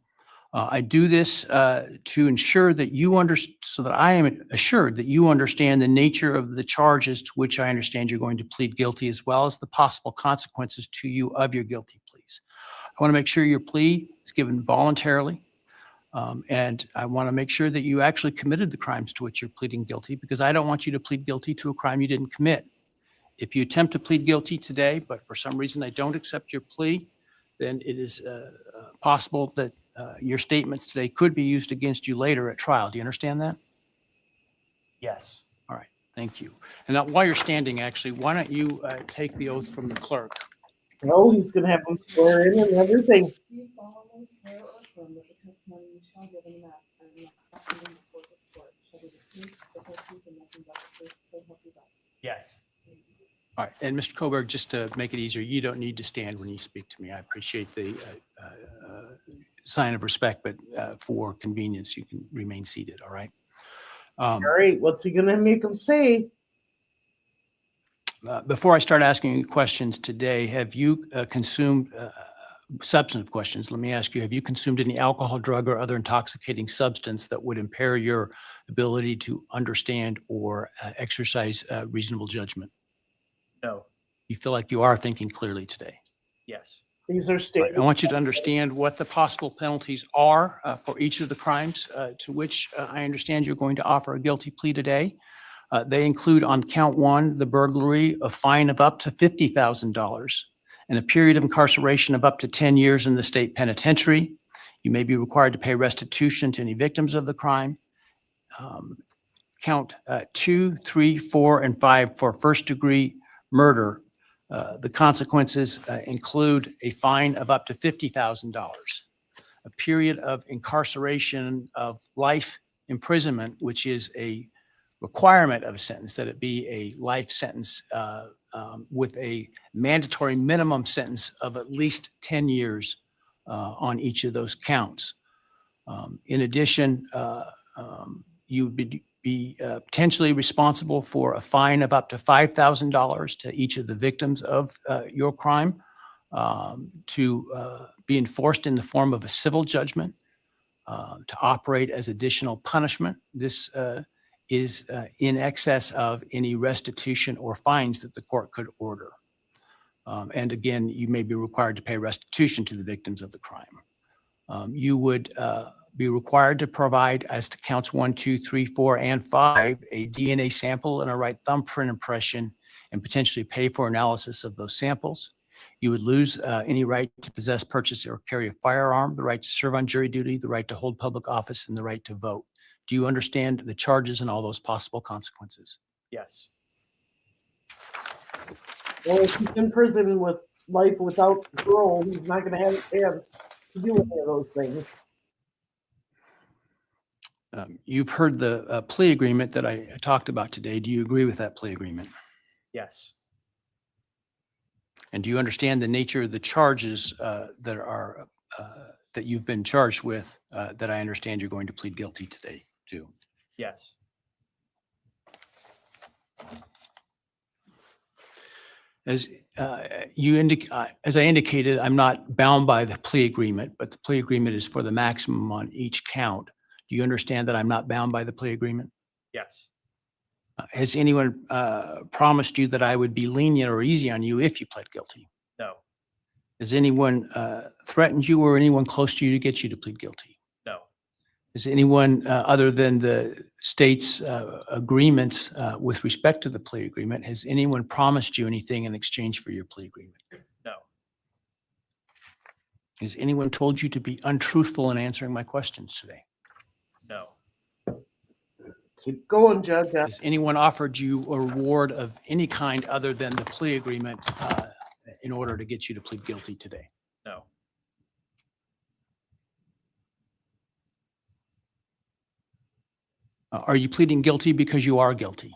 I do this to ensure that you so that I am assured that you understand the nature of the charges to which I understand you're going to plead guilty, as well as the possible consequences to you of your guilty pleas. I want to make sure your plea is given voluntarily, and I want to make sure that you actually committed the crimes to which you're pleading guilty, because I don't want you to plead guilty to a crime you didn't commit. If you attempt to plead guilty today, but for some reason I don't accept your plea, then it is possible that your statements today could be used against you later at trial. Do you understand that? Yes. All right, thank you. And now, while you're standing, actually, why don't you take the oath from the clerk? Oh, he's going to have them swear in and everything. Do you solemnly swear or affirm that the testimony you shall give in the matter and the testimony before this court shall be the truth, the whole truth, and nothing but the truth, so help you God? Yes. All right, and Mr. Kohberger, just to make it easier, you don't need to stand when you speak to me. I appreciate the sign of respect, but for convenience, you can remain seated, all right? All right, what's he going to make him say? Before I start asking you questions today, have you consumed substantive questions? Let me ask you, have you consumed any alcohol, drug, or other intoxicating substance that would impair your ability to understand or exercise reasonable judgment? No. You feel like you are thinking clearly today? Yes. These are Right, standard. I want you to understand what the possible penalties are for each of the crimes to which I understand you're going to offer a guilty plea today. They include, on count 1, the burglary, a fine of up to $50,000 and a period of incarceration of up to 10 years in the state penitentiary. You may be required to pay restitution to any victims of the crime. Count 2, 3, 4, and 5 for first-degree murder. The consequences include a fine of up to $50,000, a period of incarceration of life imprisonment, which is a requirement of a sentence, that it be a life sentence with a mandatory minimum sentence of at least 10 years on each of those counts. In addition, you would be potentially responsible for a fine of up to $5,000 to each of the victims of your crime, to be enforced in the form of a civil judgment, to operate as additional punishment. This is in excess of any restitution or fines that the court could order. And again, you may be required to pay restitution to the victims of the crime. You would be required to provide, as to counts 1, 2, 3, 4, and 5, a DNA sample and a right thumbprint impression, and potentially pay for analysis of those samples. You would lose any right to possess, purchase, or carry a firearm, the right to serve on jury duty, the right to hold public office, and the right to vote. Do you understand the charges and all those possible consequences? Yes. Well, if he's in prison with life without parole, he's not going to have a chance to do any of those things. You've heard the plea agreement that I talked about today. Do you agree with that plea agreement? Yes. And do you understand the nature of the charges that you've been charged with that I understand you're going to plead guilty today to? Yes. As I indicated, I'm not bound by the plea agreement, but the plea agreement is for the maximum on each count. Do you understand that I'm not bound by the plea agreement? Yes. Has anyone promised you that I would be lenient or easy on you if you pled guilty? No. Has anyone threatened you or anyone close to you to get you to plead guilty? No. Is anyone other than the state's agreements with respect to the plea agreement, has anyone promised you anything in exchange for your plea agreement? No. Has anyone told you to be untruthful in answering my questions today? No. Keep going, Judge. Has anyone offered you a reward of any kind other than the plea agreement in order to get you to plead guilty today? No. Are you pleading guilty because you are guilty?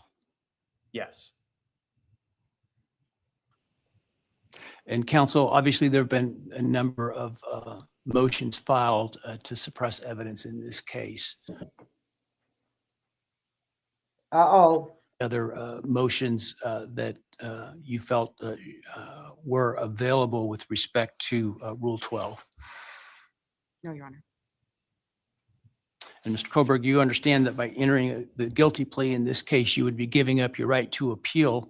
Yes. And counsel, obviously there have been a number of motions filed to suppress evidence in this case. Uh-oh. Other motions that you felt were available with respect to Rule 12. No, Your Honor. And Mr. Kohberger, you understand that by entering the guilty plea in this case, you would be giving up your right to appeal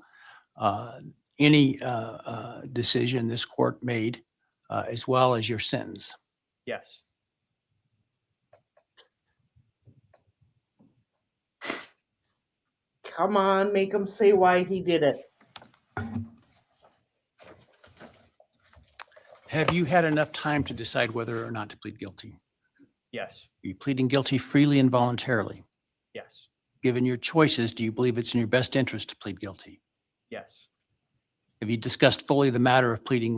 any decision this court made, as well as your sentence. Yes. Come on, make him say why he did it. Have you had enough time to decide whether or not to plead guilty? Yes. Are you pleading guilty freely and voluntarily? Yes. Given your choices, do you believe it's in your best interest to plead guilty? Yes. Have you discussed fully the matter of pleading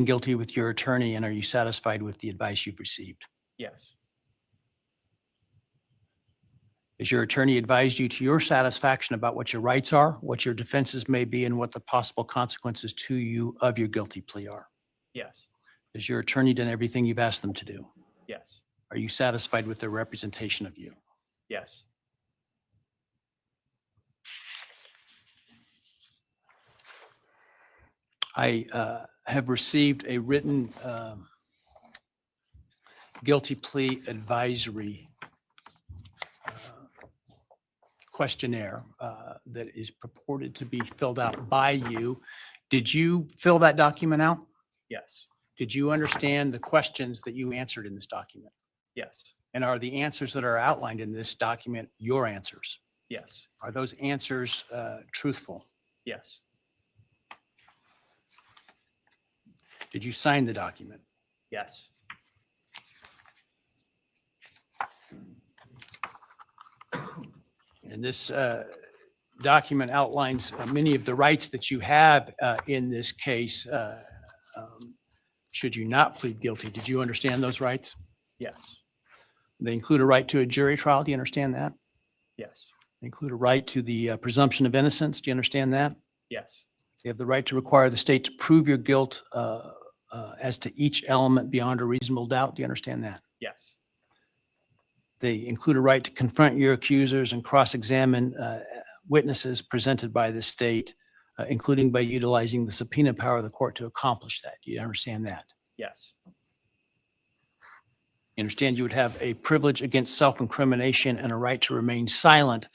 guilty with your attorney, and are you satisfied with the advice you've received? Yes. Has your attorney advised you to your satisfaction about what your rights are, what your defenses may be, and what the possible consequences to you of your guilty plea are? Yes. Has your attorney done everything you've asked them to do? Yes. Are you satisfied with their representation of you? Yes. I have received a written guilty plea advisory questionnaire that is purported to be filled out by you. Did you fill that document out? Yes. Did you understand the questions that you answered in this document? Yes. And are the answers that are outlined in this document your answers? Yes. Are those answers truthful? Yes. Did you sign the document? Yes. And this document outlines many of the rights that you have in this case. Should you not plead guilty, did you understand those rights? Yes. They include a right to a jury trial. Do you understand that? Yes. They include a right to the presumption of innocence. Do you understand that? Yes. You have the right to require the state to prove your guilt as to each element beyond a reasonable doubt. Do you understand that? Yes. They include a right to confront your accusers and cross-examine witnesses presented by the state, including by utilizing the subpoena power of the court to accomplish that. Do you understand that? Yes. You understand you would have a privilege against self-incrimination and a right to remain silent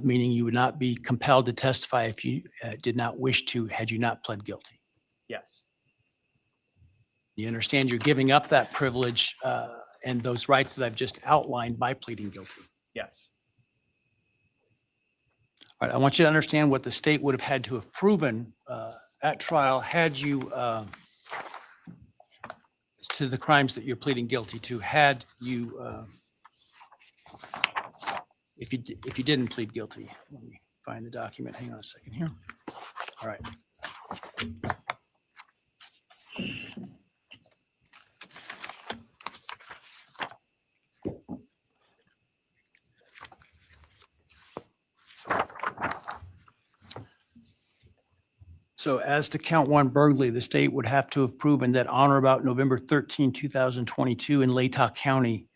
meaning you would not be compelled to testify if you did not wish to, had you not pled guilty. Yes. You understand you're giving up that privilege and those rights that I've just outlined by pleading guilty. Yes. All right, I want you to understand what the state would have had to have proven at trial had you, to the crimes that you're pleading guilty to, had you, if you didn't plead guilty. Let me find the document. Hang on a second here. All right. So as to count one burglary, the state would have to have proven that on or about November 13, 2022 in Latah County,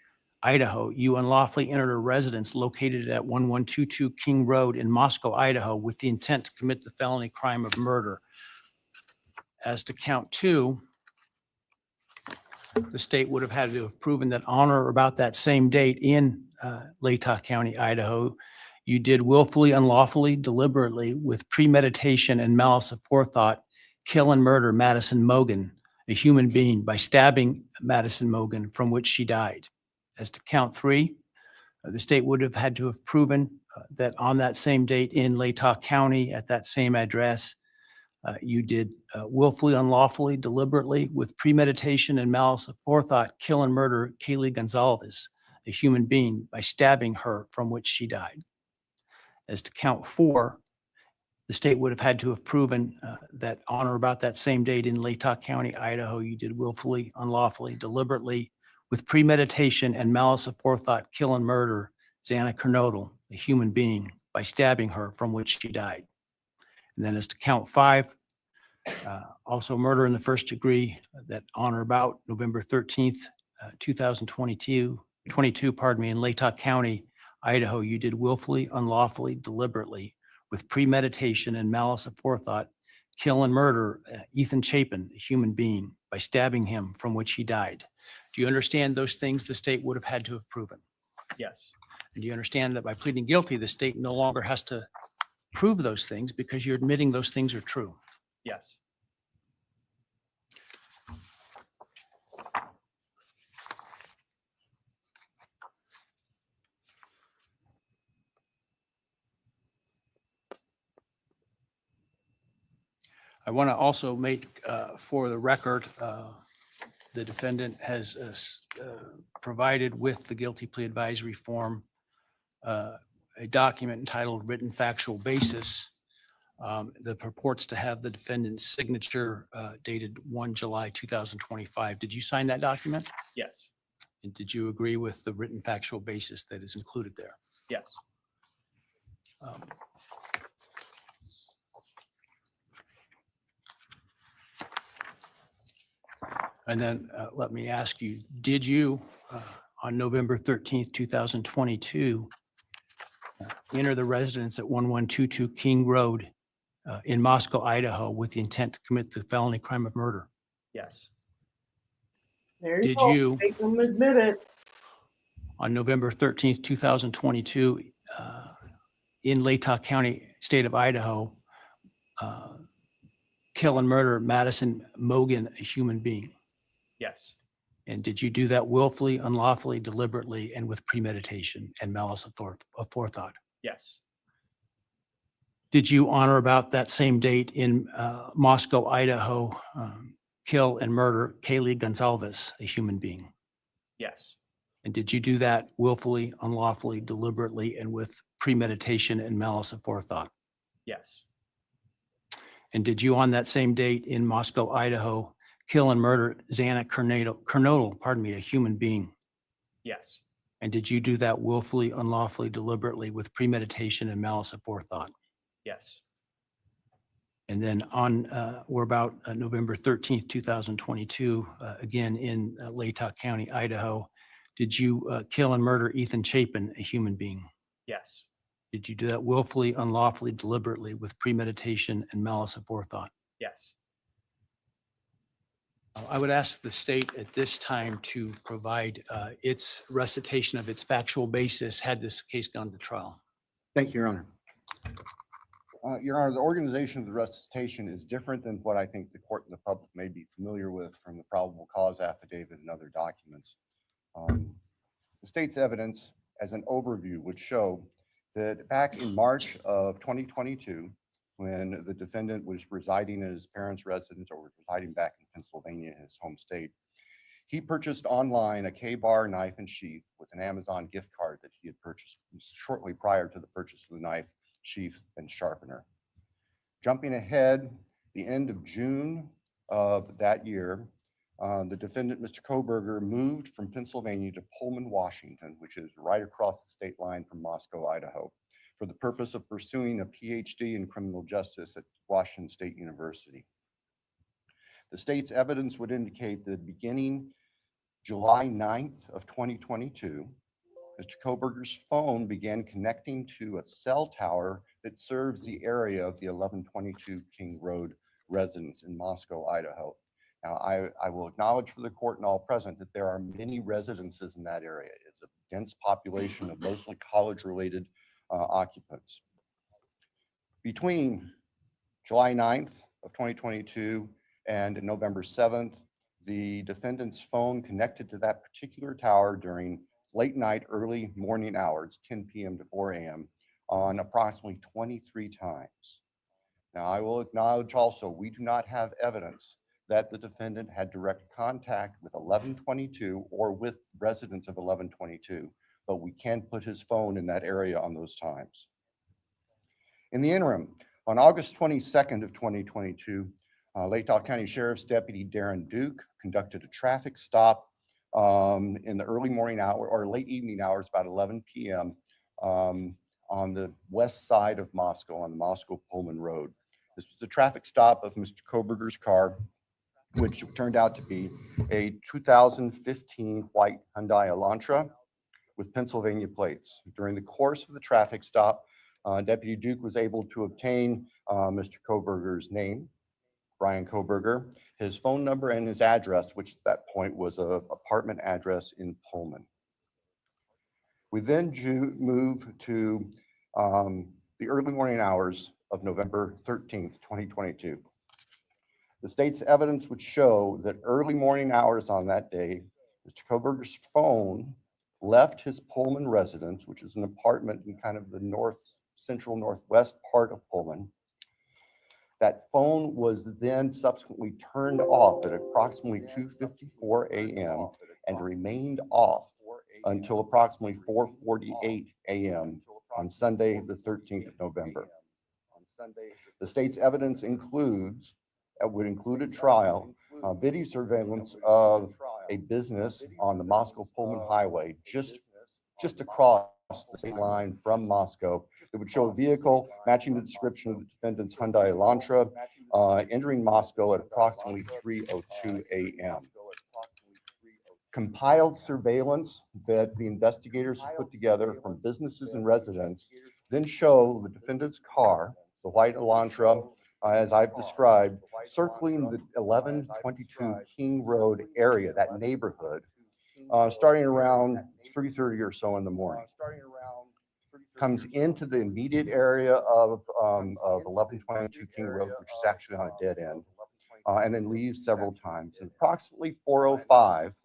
Idaho, you unlawfully entered a residence located at 1122 King Road in Moscow, Idaho, with the intent to commit the felony crime of murder. As to count two, the state would have had to have proven that on or about that same date in Latah County, Idaho, you did willfully, unlawfully, deliberately, with premeditation and malice aforethought, kill and murder Madison Mogan, a human being, by stabbing Madison Mogan, from which she died. As to count three, the state would have had to have proven that on that same date in Latah County, at that same address, you did willfully, unlawfully, deliberately, with premeditation and malice aforethought, kill and murder Kaylee Gonzalez, a human being, by stabbing her, from which she died. As to count four, the state would have had to have proven that on or about that same date in Latah County, Idaho, you did willfully, unlawfully, deliberately, with premeditation and malice aforethought, kill and murder Xana Kernodle, a human being, by stabbing her, from which she died. And then as to count five, also murder in the first degree, that on or about November 13th, 2022, in Latah County, Idaho, you did willfully, unlawfully, deliberately, with premeditation and malice aforethought, kill and murder Ethan Chapin, a human being, by stabbing him, from which he died. Do you understand those things the state would have had to have proven? Yes. And do you understand that by pleading guilty, the state no longer has to prove those things because you're admitting those things are true? Yes. I want to also make, for the record, the defendant has provided with the guilty plea advisory form a document entitled Written Factual Basis that purports to have the defendant's signature dated 1 July 2025. Did you sign that document? Yes. And did you agree with the written factual basis that is included there? Yes. And then let me ask you, did you, on November 13th, 2022, enter the residence at 1122 King Road in Moscow, Idaho, with the intent to commit the felony crime of murder? Yes. There Did go. you- Make them admit it. On November 13th, 2022, in Latah County, state of Idaho, kill and murder Madison Mogan, a human being? Yes. And did you do that willfully, unlawfully, deliberately, and with premeditation and malice aforethought? Yes. Did you honor about that same date in Moscow, Idaho, kill and murder Kaylee Gonzalez, a human being? Yes. And did you do that willfully, unlawfully, deliberately, and with premeditation and malice aforethought? Yes. And did you, on that same date in Moscow, Idaho, kill and murder Xana Kernodle, a human being? Yes. And did you do that willfully, unlawfully, deliberately, with premeditation and malice aforethought? Yes. And then on or about November 13th, 2022, again in Latah County, Idaho, did you kill and murder Ethan Chapin, a human being? Yes. Did you do that willfully, unlawfully, deliberately, with premeditation and malice aforethought? Yes. I would ask the state at this time to provide its recitation of its factual basis had this case gone to trial. Thank you, Your Honor. Your Honor, the organization of the resuscitation is different than what I think the court and the public may be familiar with from the probable cause affidavit and other documents. The state's evidence, as an overview, would show that back in March of 2022, when the defendant was residing in his parents' residence or was residing back in Pennsylvania, his home state, he purchased online a K-bar knife and sheath with an Amazon gift card that he had purchased shortly prior to the purchase of the knife, sheath, and sharpener. Jumping ahead, the end of June of that year, the defendant, Mr. Kohberger, moved from Pennsylvania to Pullman, Washington, which is right across the state line from Moscow, Idaho, for the purpose of pursuing a PhD in criminal justice at Washington State University. The state's evidence would indicate that beginning July 9th of 2022, Mr. Kohberger's phone began connecting to a cell tower that serves the area of the 1122 King Road residence in Moscow, Idaho. Now, I will acknowledge for the court and all present that there are many residences in that area. It's a dense population of mostly college-related occupants. Between July 9th of 2022 and November 7th, the defendant's phone connected to that particular tower during late night, early morning hours, 10 p.m. to 4 a.m. on approximately 23 times. Now, I will acknowledge also, we do not have evidence that the defendant had direct contact with 1122 or with residents of 1122, but we can put his phone in that area on those times. In the interim, on August 22nd of 2022, Lake Tahoe County Sheriff's Deputy Darren Duke conducted a traffic stop in the early morning hour or late evening hours, about 11 p.m. On the west side of Moscow, on the Moscow-Pullman Road. This was a traffic stop of Mr. Kohberger's car, which turned out to be a 2015 white Hyundai Elantra with Pennsylvania plates. During the course of the traffic stop, Deputy Duke was able to obtain Mr. Kohberger's name, Bryan Kohberger, his phone number, and his address, which at that point was an apartment address in Pullman. We then move to the early morning hours of November 13th, 2022. The state's evidence would show that early morning hours on that day, Mr. Kohberger's phone left his Pullman residence, which is an apartment in kind of the central northwest part of Pullman. That phone was then subsequently turned off at approximately 2:54 a.m. and remained off until approximately 4:48 a.m. on Sunday, the 13th of November. The state's evidence would include a trial, video surveillance of a business on the Moscow-Pullman Highway, just across the state line from Moscow. It would show a vehicle matching the description of the defendant's Hyundai Elantra entering Moscow at approximately 3:02 a.m. Compiled surveillance that the investigators put together from businesses and residents then show the defendant's car, the white Elantra, as I've described, circling the 1122 King Road area, that neighborhood, starting around 3:30 or so in the morning. Comes into the immediate area of 1122 King Road, which is actually on a dead end, and then leaves several times. And approximately 4:05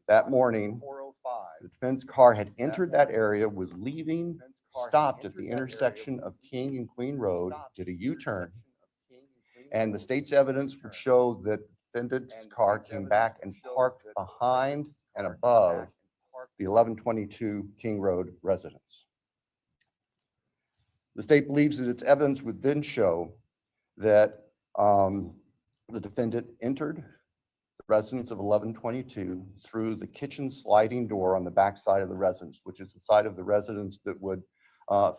that morning, the defense car had entered that area, was leaving, stopped at the intersection of King and Queen Road, did a U-turn, and the state's evidence would show that the defendant's car came back and parked behind and above the 1122 King Road residence. The state believes that its evidence would then show that the defendant entered the residence of 1122 through the kitchen sliding door on the back side of the residence, which is the side of the residence that would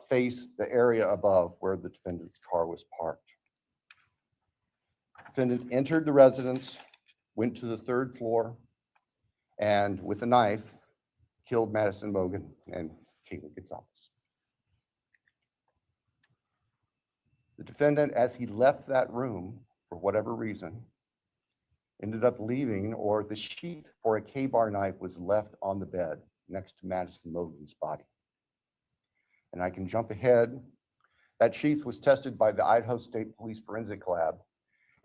face the area above where the defendant's car was parked. Defendant entered the residence, went to the third floor, and with a knife, killed Madison Mogan and Caitlin Gonzalez. The defendant, as he left that room, for whatever reason, ended up leaving, or the sheath for a K-bar knife was left on the bed next to Madison Mogan's body. and I can jump ahead. That sheath was tested by the Idaho State Police Forensic Lab,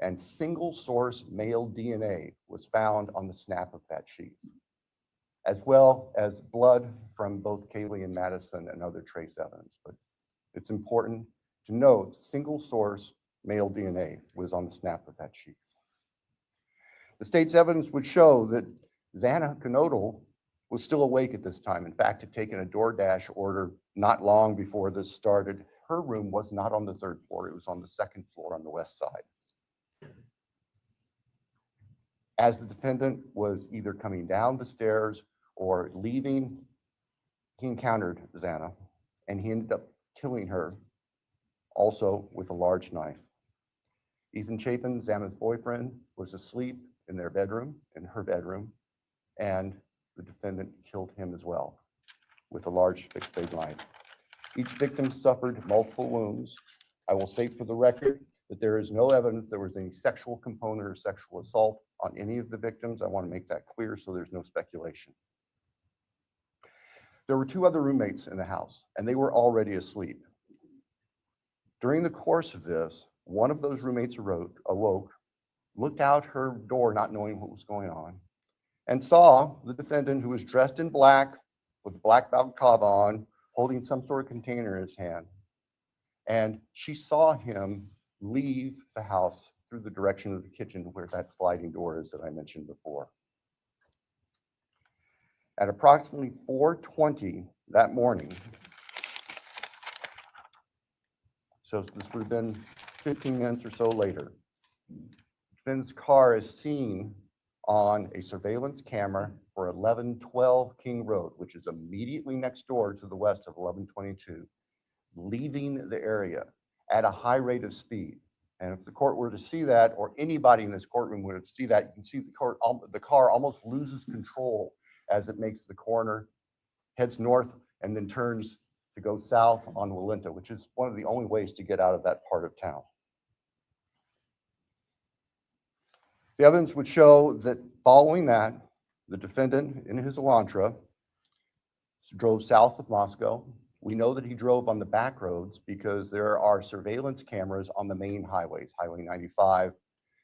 and single source male DNA was found on the snap of that sheath, as well as blood from both Kaylee and Madison and other trace evidence. But it's important to note single source male DNA was on the snap of that sheath. The state's evidence would show that Xana Knodel was still awake at this time. In fact, had taken a DoorDash order not long before this started. Her room was not on the 3rd floor, it was on the 2nd floor on the west side. As the defendant was either coming down the stairs or leaving, he encountered Xana, and he ended up killing her, also with a large knife. Ethan Chapin, Xana's boyfriend, was asleep in their bedroom, in her bedroom, and the defendant killed him as well with a large fixed blade knife. Each victim suffered multiple wounds. I will state for the record that there is no evidence there was any sexual component or sexual assault on any of the victims. I want to make that clear so there's no speculation. There were 2 other roommates in the house, and they were already asleep. During the course of this, one of those roommates awoke, looked out her door not knowing what was going on, and saw the defendant, who was dressed in black with a black balaclava on, holding some sort of container in his hand. And she saw him leave the house through the direction of the kitchen where that sliding door is that I mentioned before. At approximately 4:20 that morning, so this would have been 15 minutes or so later, defendant's car is seen on a surveillance camera for 1112 King Road, which is immediately next door to the west of 1122, leaving the area at a high rate of speed. And if the court were to see that, or anybody in this courtroom would see that, you can see the car almost loses control as it makes the corner, heads north, and then turns to go south on Walinta, which is one of the only ways to get out of that part of town. The evidence would show that following that, the defendant in his Elantra drove south of Moscow. We know that he drove on the back roads because there are surveillance cameras on the main highways, Highway 95,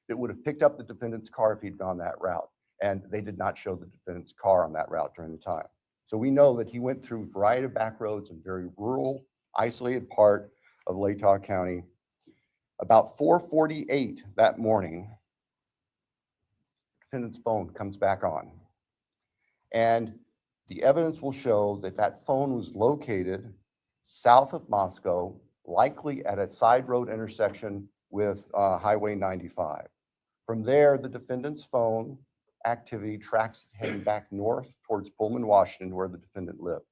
that would have picked up the defendant's car if he'd gone that route. And they did not show the defendant's car on that route during the time. So we know that he went through a variety of back roads in very rural, isolated part of Latah County. About 4:48 that morning, defendant's phone comes back on. And the evidence will show that that phone was located south of Moscow, likely at a side road intersection with Highway 95. From there, the defendant's phone activity tracks heading back north towards Pullman, Washington, where the defendant lived.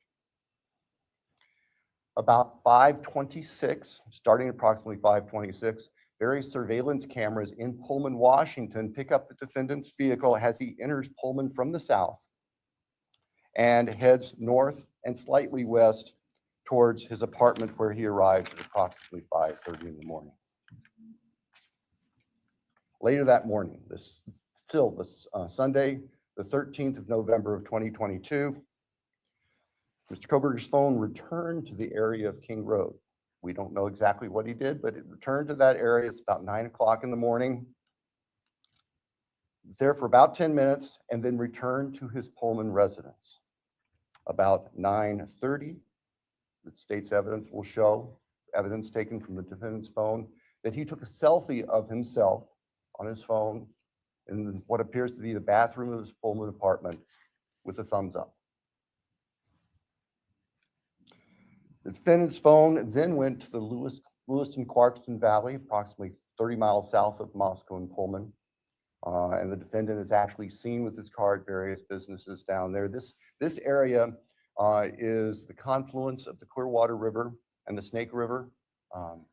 About 5:26, starting approximately 5:26, various surveillance cameras in Pullman, Washington pick up the defendant's vehicle as he enters Pullman from the south and heads north and slightly west towards his apartment, where he arrived at approximately 5:30 in the morning. Later that morning, Sunday, the 13th of November of 2022, Mr. Kohberger's phone returned to the area of King Road. We don't know exactly what he did, but it returned to that area. It's about 9 o'clock in the morning. It's there for about 10 minutes and then returned to his Pullman residence. About 9:30, the state's evidence will show, evidence taken from the defendant's phone, that he took a selfie of himself on his phone in what appears to be the bathroom of his Pullman apartment with a thumbs up. The defendant's phone then went to the Lewiston-Clarkston Valley, approximately 30 miles south of Moscow and Pullman. And the defendant is actually seen with his car at various businesses down there. This area is the confluence of the Clearwater River and the Snake River.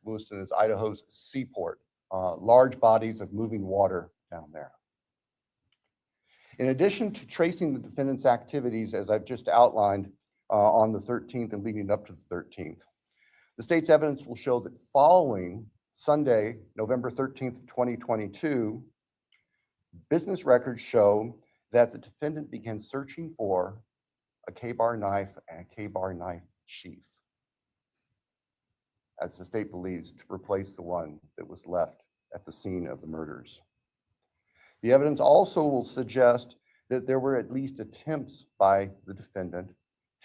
Lewiston is Idaho's seaport. Large bodies of moving water down there. In addition to tracing the defendant's activities, as I've just outlined, on the 13th and leading up to the 13th, the state's evidence will show that following Sunday, November 13th, 2022, business records show that the defendant began searching for a K-bar knife and a K-bar knife sheath. as the state believes, to replace the one that was left at the scene of the murders. The evidence also will suggest that there were at least attempts by the defendant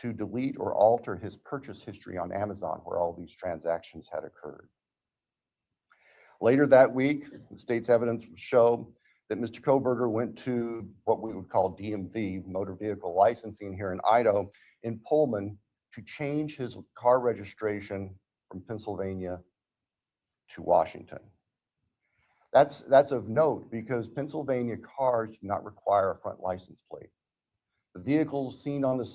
to delete or alter his purchase history on Amazon, where all these transactions had occurred. Later that week, the state's evidence will show that Mr. Kohberger went to what we would call DMV, motor vehicle licensing here in Idaho, in Pullman, to change his car registration from Pennsylvania to Washington. That's of note because Pennsylvania cars do not require a front license plate. The vehicles seen on the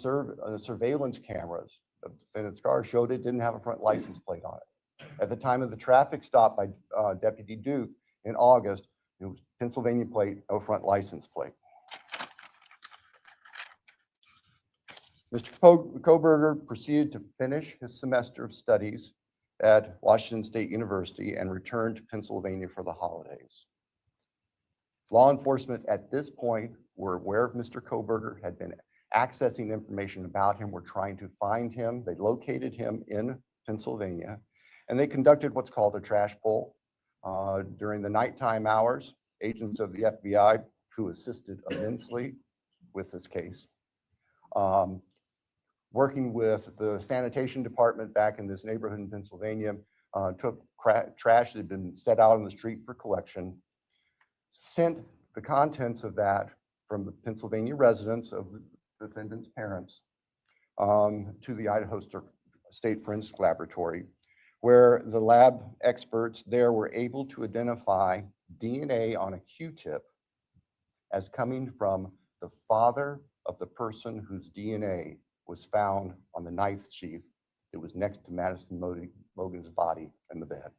surveillance cameras of the defendant's car showed it didn't have a front license plate on it. At the time of the traffic stop by Deputy Duke in August, it was Pennsylvania plate, no front license plate. Mr. Kohberger proceeded to finish his semester of studies at Washington State University and returned to Pennsylvania for the holidays. Law enforcement at this point were aware of Mr. Kohberger, had been accessing information about him, were trying to find him. They located him in Pennsylvania, and they conducted what's called a trash pull. During the nighttime hours, agents of the FBI, who assisted immensely with this case, working with the sanitation department back in this neighborhood in Pennsylvania, took trash that had been set out on the street for collection, sent the contents of that from the Pennsylvania residence of the defendant's parents to the Idaho State Forensic Laboratory, where the lab experts there were able to identify DNA on a Q-tip as coming from the father of the person whose DNA was found on the knife sheath that was next to Madison Mogan's body in the bed.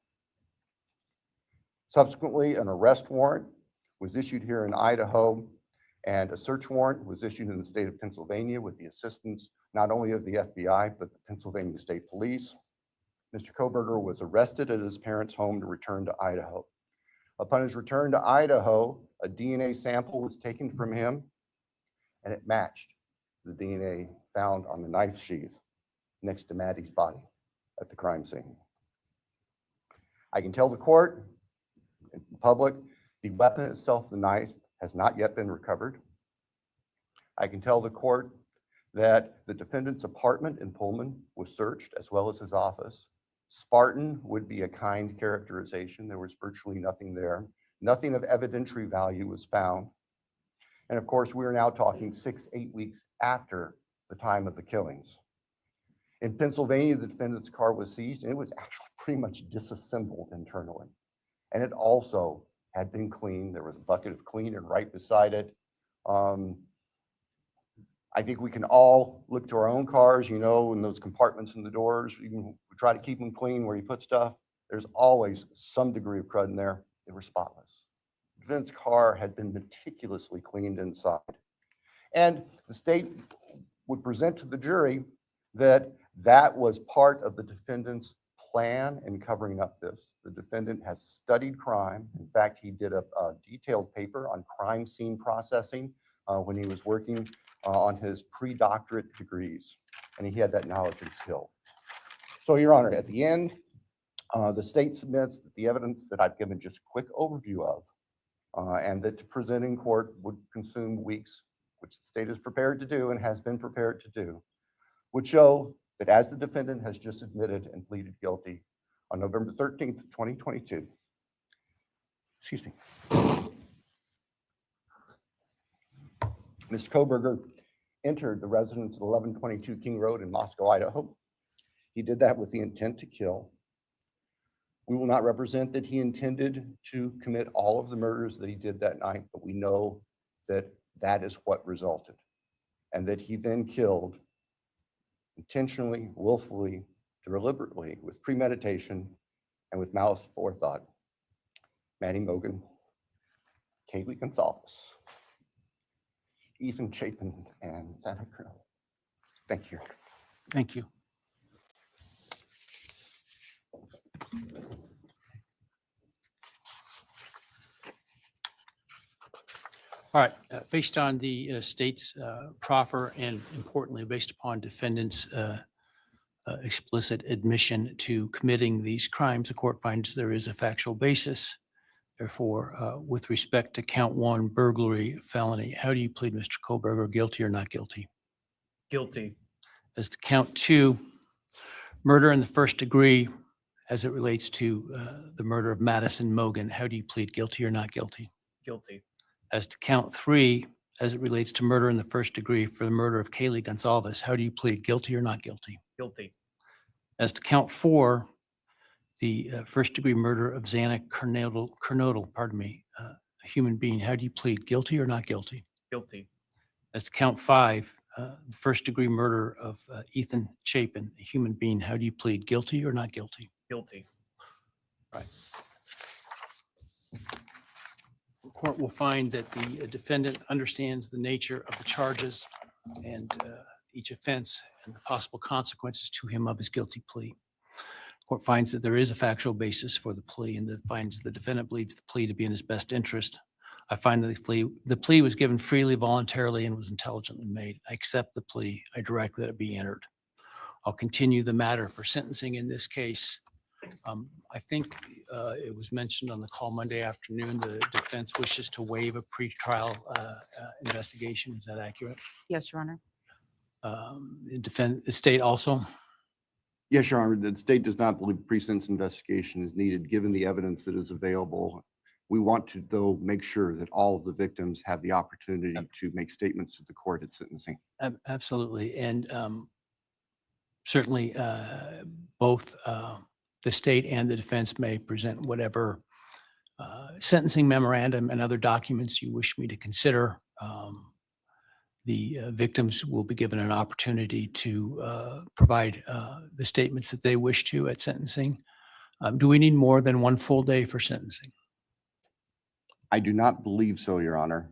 Subsequently, an arrest warrant was issued here in Idaho, and a search warrant was issued in the state of Pennsylvania with the assistance not only of the FBI, but the Pennsylvania State Police. Mr. Kohberger was arrested at his parents' home to return to Idaho. Upon his return to Idaho, a DNA sample was taken from him, and it matched the DNA found on the knife sheath next to Maddie's body at the crime scene. I can tell the court, in public, the weapon itself, the knife, has not yet been recovered. I can tell the court that the defendant's apartment in Pullman was searched, as well as his office. Spartan would be a kind characterization. There was virtually nothing there. Nothing of evidentiary value was found. And of course, we are now talking 6-8 weeks after the time of the killings. In Pennsylvania, the defendant's car was seized, and it was actually pretty much disassembled internally. And it also had been cleaned. There was a bucket of cleaner right beside it. I think we can all look to our own cars, you know, in those compartments in the doors. You can try to keep them clean where you put stuff. There's always some degree of crud in there. They were spotless. The defendant's car had been meticulously cleaned inside. And the state would present to the jury that that was part of the defendant's plan in covering up this. The defendant has studied crime. In fact, he did a detailed paper on crime scene processing when he was working on his pre-doctorate degrees, and he had that knowledge and skill. So, Your Honor, at the end, the state submits that the evidence that I've given just a quick overview of, and that to present in court would consume weeks, which the state is prepared to do and has been prepared to do, would show that as the defendant has just admitted and pleaded guilty on November 13th, 2022, excuse me, Mr. Kohberger entered the residence at 1122 King Road in Moscow, Idaho. He did that with the intent to kill. We will not represent that he intended to commit all of the murders that he did that night, but we know that that is what resulted, and that he then killed intentionally, willfully, deliberately, with premeditation, and with malice forethought, Maddie Mogan, Kaylee Gonzalez, Ethan Chapin, and Santa Cruz. Thank you. Thank you. All right, based on the state's proffer and importantly, based upon defendant's explicit admission to committing these crimes. The court finds there is a factual basis. Therefore, with respect to count 1, burglary, felony, how do you plead, Mr. Kohberger, guilty or not guilty? Guilty. As to count 2, murder in the first degree, as it relates to the murder of Madison Mogan, how do you plead, guilty or not guilty? Guilty. As to count 3, as it relates to murder in the first degree for the murder of Kaylee Gonsalves, how do you plead, guilty or not guilty? Guilty. As to count 4, the first degree murder of Xana Kernodle, a human being, how do you plead, guilty or not guilty? Guilty. As to count 5, the first degree murder of Ethan Chapin, a human being, how do you plead, guilty or not guilty? Guilty. The court will find that the defendant understands the nature of the charges and each offense and the possible consequences to him of his guilty plea. Court finds that there is a factual basis for the plea and that finds the defendant believes the plea to be in his best interest. I find that the plea was given freely, voluntarily, and was intelligently made. I accept the plea. I direct that it be entered. I'll continue the matter for sentencing in this case. I think it was mentioned on the call Monday afternoon, the defense wishes to waive a pretrial investigation. Is that accurate? Yes, Your Honor. The state also? Yes, Your Honor, the state does not believe pre-sentence investigation is needed, given the evidence that is available. We want to, though, make sure that all of the victims have the opportunity to make statements to the court at sentencing. Absolutely. And certainly both the state and the defense may present whatever sentencing memorandum and other documents you wish me to consider. The victims will be given an opportunity to provide the statements that they wish to at sentencing. Do we need more than 1 full day for sentencing? I do not believe so, Your Honor.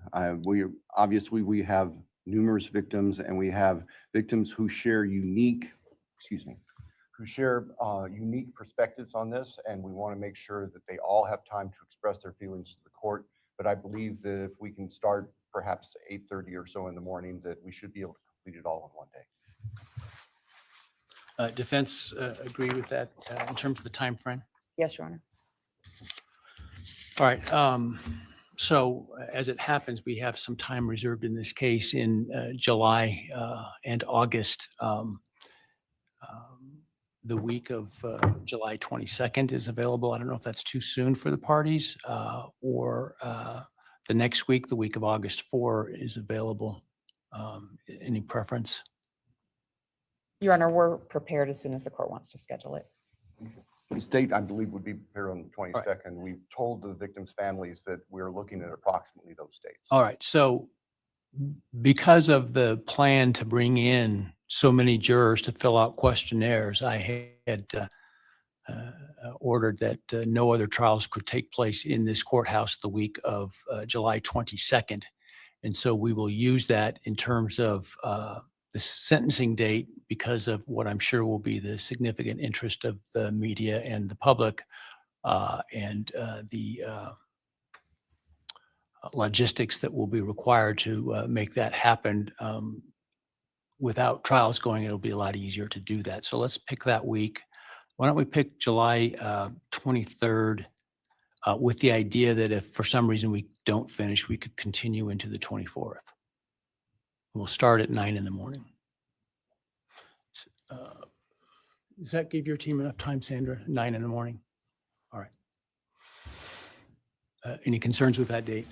Obviously, we have numerous victims, and we have victims who share unique perspectives on this, and we want to make sure that they all have time to express their feelings to the court. But I believe that if we can start perhaps 8:30 or so in the morning, that we should be able to complete it all in 1 day. Defense agree with that in terms of the time frame? Yes, Your Honor. All right. So as it happens, we have some time reserved in this case in July and August. The week of July 22nd is available. I don't know if that's too soon for the parties or the next week, the week of August 4 is available. Any preference? Your Honor, we're prepared as soon as the court wants to schedule it. The state, I believe, would be prepared on the 22nd. We've told the victims' families that we're looking at approximately those dates. All right. So because of the plan to bring in so many jurors to fill out questionnaires, I had ordered that no other trials could take place in this courthouse the week of July 22nd. And so we will use that in terms of the sentencing date because of what I'm sure will be the significant interest of the media and the public and the logistics that will be required to make that happen. Without trials going, it'll be a lot easier to do that. So let's pick that week. Why don't we pick July 23rd with the idea that if for some reason we don't finish, we could continue into the 24th. We'll start at 9 in the morning. Does that give your team enough time, Sandra? 9 in the morning? All right. Any concerns with that date?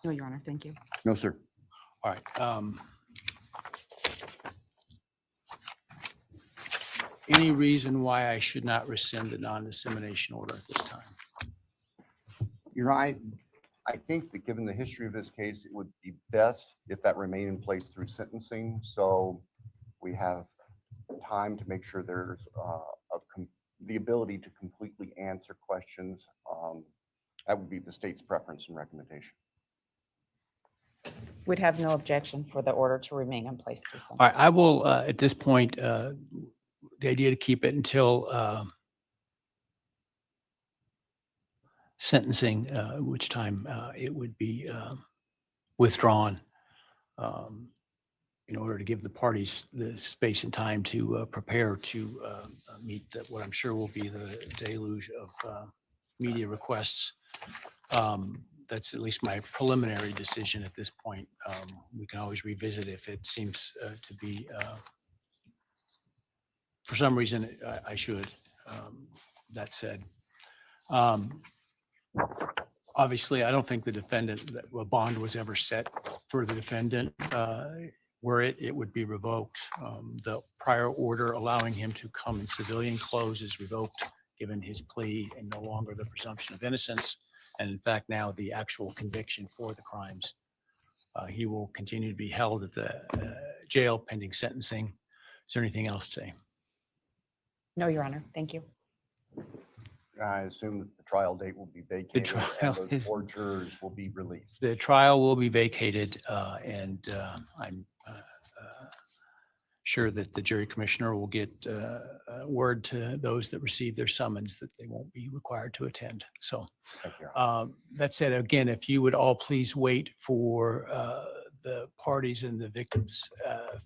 No, Your Honor. Thank you. No, sir. All right. Any reason why I should not rescind the non-dissemination order at this time? You're right. I think that given the history of this case, it would be best if that remained in place through sentencing. So we have time to make sure there's the ability to completely answer questions. That would be the state's preference and recommendation. We'd have no objection for the order to remain in place through All right. sentencing. I will, at this point, the idea to keep it until sentencing, which time it would be withdrawn. in order to give the parties the space and time to prepare to meet what I'm sure will be the deluge of media requests. That's at least my preliminary decision at this point. We can always revisit if it seems to be, for some reason, I should. That said, obviously, I don't think the defendant, that a bond was ever set for the defendant. Were it would be revoked. The prior order allowing him to come in civilian clothes is revoked, given his plea and no longer the presumption of innocence. And in fact, now the actual conviction for the crimes. He will continue to be held at the jail pending sentencing. Is there anything else today? No, Your Honor. Thank you. I assume that the trial date will be vacated trial and those is- 4 jurors will be released. The trial will be vacated, and I'm sure that the jury commissioner will get word to those that receive their summons that they won't be required to attend. So Thank you, Your Honor. that said, again, if you would all please wait for the parties and the victims'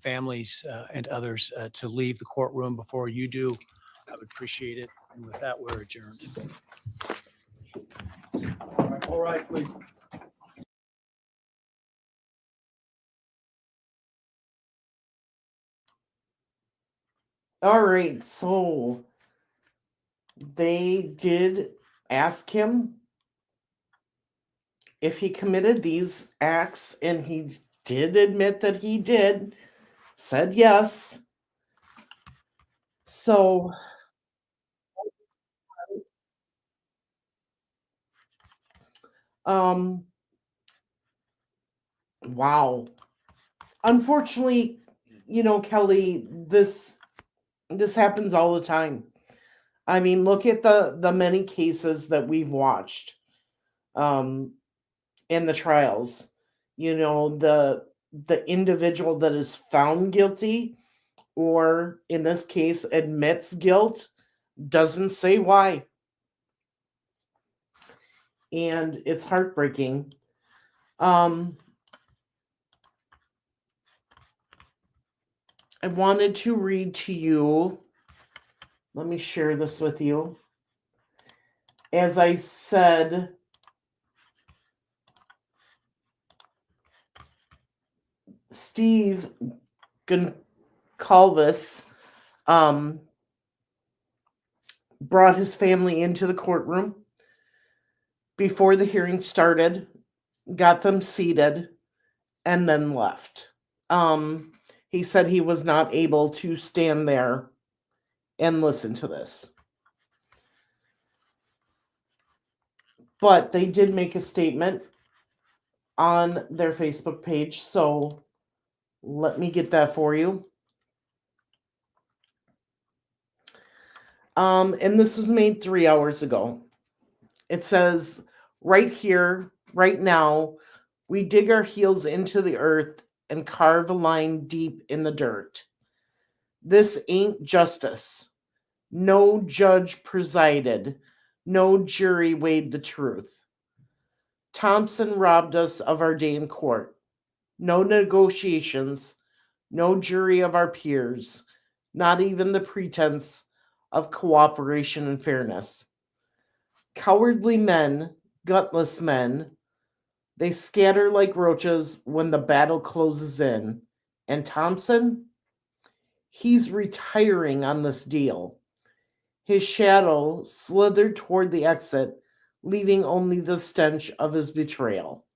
families and others to leave the courtroom before you do, I would appreciate it. And with that, we're adjourned. All right, please. All right, so they did ask him if he committed these acts, and he did admit that he did, said yes. So, wow. Unfortunately, Kelly, this happens all the time. I mean, look at the many cases that we've watched in the trials. The individual that is found guilty, or in this case admits guilt, doesn't say why. And it's heartbreaking. I wanted to read to you. Let me share this with you. As I said, Steve Goncalves brought his family into the courtroom before the hearing started, got them seated, and then left. He said he was not able to stand there and listen to this. But they did make a statement on their Facebook page, so let me get that for you. And this was made 3 hours ago. It says, right here, right now, we dig our heels into the earth and carve a line deep in the dirt. This ain't justice. No judge presided. No jury weighed the truth. Thompson robbed us of our day in court. No negotiations. No jury of our peers. Not even the pretense of cooperation and fairness. Cowardly men, gutless men, they scatter like roaches when the battle closes in. And Thompson, he's retiring on this deal. His shadow slithered toward the exit, leaving only the stench of his betrayal.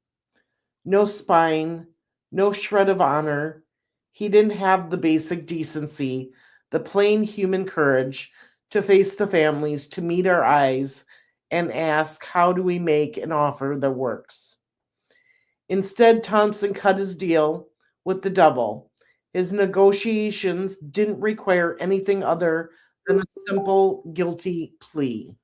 No spine, no shred of honor. He didn't have the basic decency, the plain human courage to face the families, to meet our eyes, and ask, how do we make an offer that works? Instead, Thompson cut his deal with the devil. His negotiations didn't require anything other than a simple guilty plea,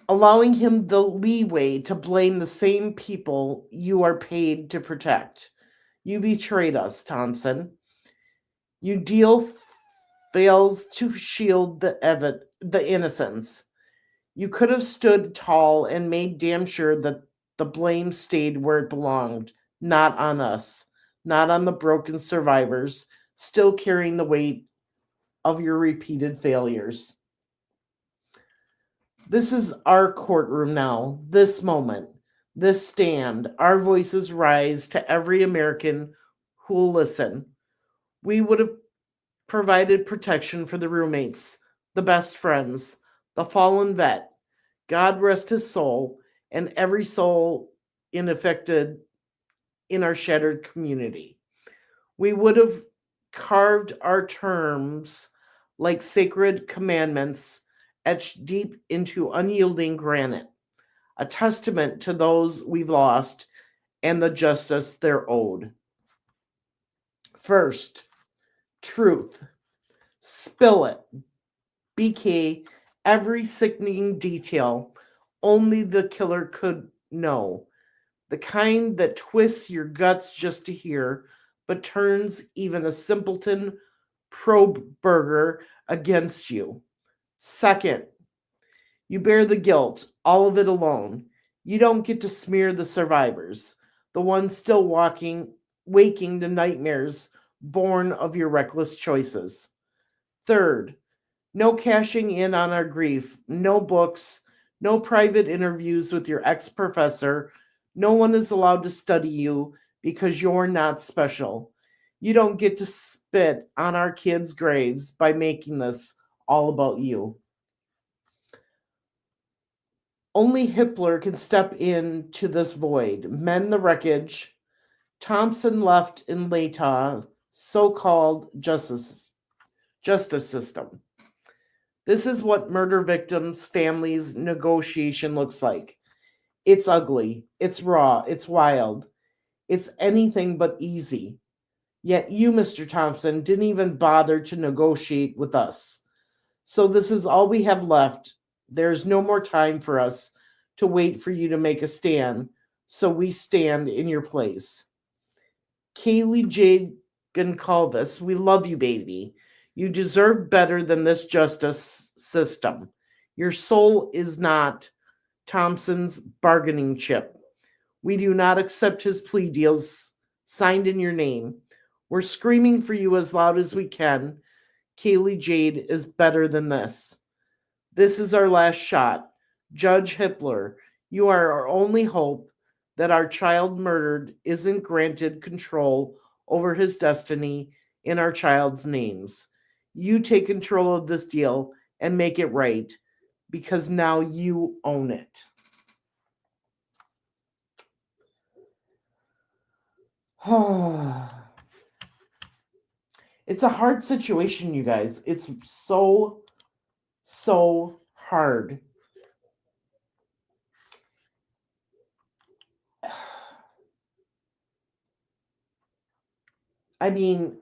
allowing him the leeway to blame the same people you are paid to protect. You betrayed us, Thompson. Your deal fails to shield the innocents. You could have stood tall and made damn sure that the blame stayed where it belonged, not on us, not on the broken survivors, still carrying the weight of your repeated failures. This is our courtroom now, this moment, this stand. Our voices rise to every American who will listen. We would have provided protection for the roommates, the best friends, the fallen vet. God rest his soul, and every soul affected in our shattered community. We would have carved our terms like sacred commandments etched deep into unyielding granite, a testament to those we've lost and the justice they're owed. First, truth. Spill it. BK, every sickening detail only the killer could know. The kind that twists your guts just to hear, but turns even a simpleton Kohberger against you. Second, you bear the guilt, all of it alone. You don't get to smear the survivors, the ones still waking to nightmares born of your reckless choices. Third, no cashing in on our grief, no books, no private interviews with your ex-professor. No one is allowed to study you because you're not special. You don't get to spit on our kids' graves by making this all about you. Only Hitler can step into this void, mend the wreckage. Thompson left in Latah, so-called justice system. This is what murder victims' families' negotiation looks like. It's ugly, it's raw, it's wild, it's anything but easy. Yet you, Mr. Thompson, didn't even bother to negotiate with us. So this is all we have left. There's no more time for us to wait for you to make a stand, so we stand in your place. Kaylee Jade Goncalves, we love you, baby. You deserve better than this justice system. Your soul is not Thompson's bargaining chip. We do not accept his plea deals signed in your name. We're screaming for you as loud as we can. Kaylee Jade is better than this. This is our last shot. Judge Hitler, you are our only hope that our child murdered isn't granted control over his destiny in our child's names. You take control of this deal and make it right, because now you own it. It's a hard situation, you guys. It's so hard. I mean,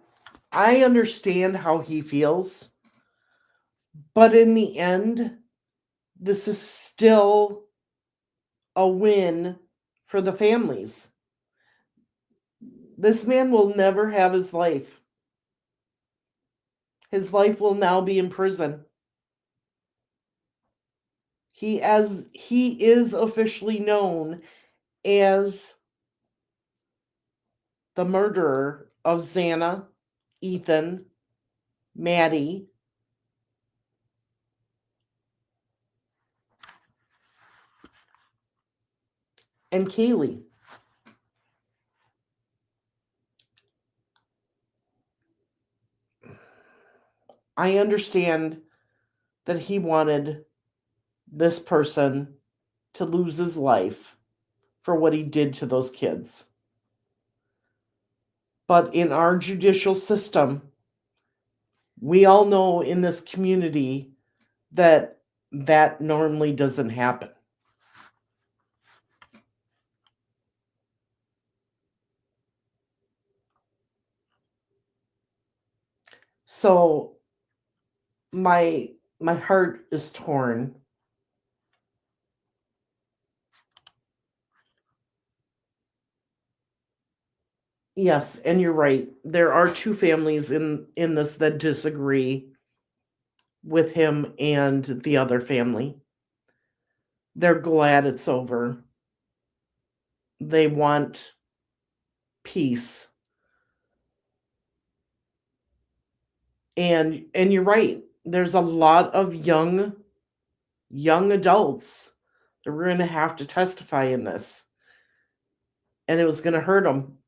I understand how he feels, but in the end, this is still a win for the families. This man will never have his life. His life will now be in prison. He is officially known as the murderer of Xana, Ethan, Maddie, and Kaylee. I understand that he wanted this person to lose his life for what he did to those kids. But in our judicial system, we all know in this community that normally doesn't happen. So my heart is torn. Yes, and you're right. There are two families in this that disagree with him and the other family. They're glad it's over. They want peace. And you're right. There's a lot of young adults that were going to have to testify in this. And it was going to hurt them.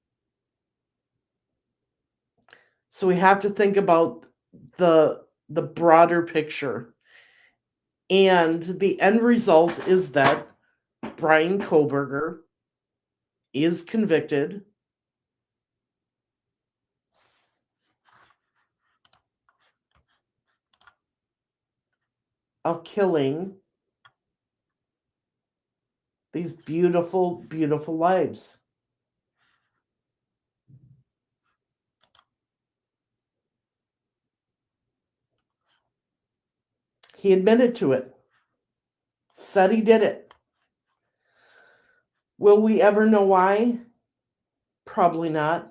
So we have to think about the broader picture. And the end result is that Bryan Kohberger is convicted of killing these beautiful, beautiful lives. He admitted to it, said he did it. Will we ever know why? Probably not.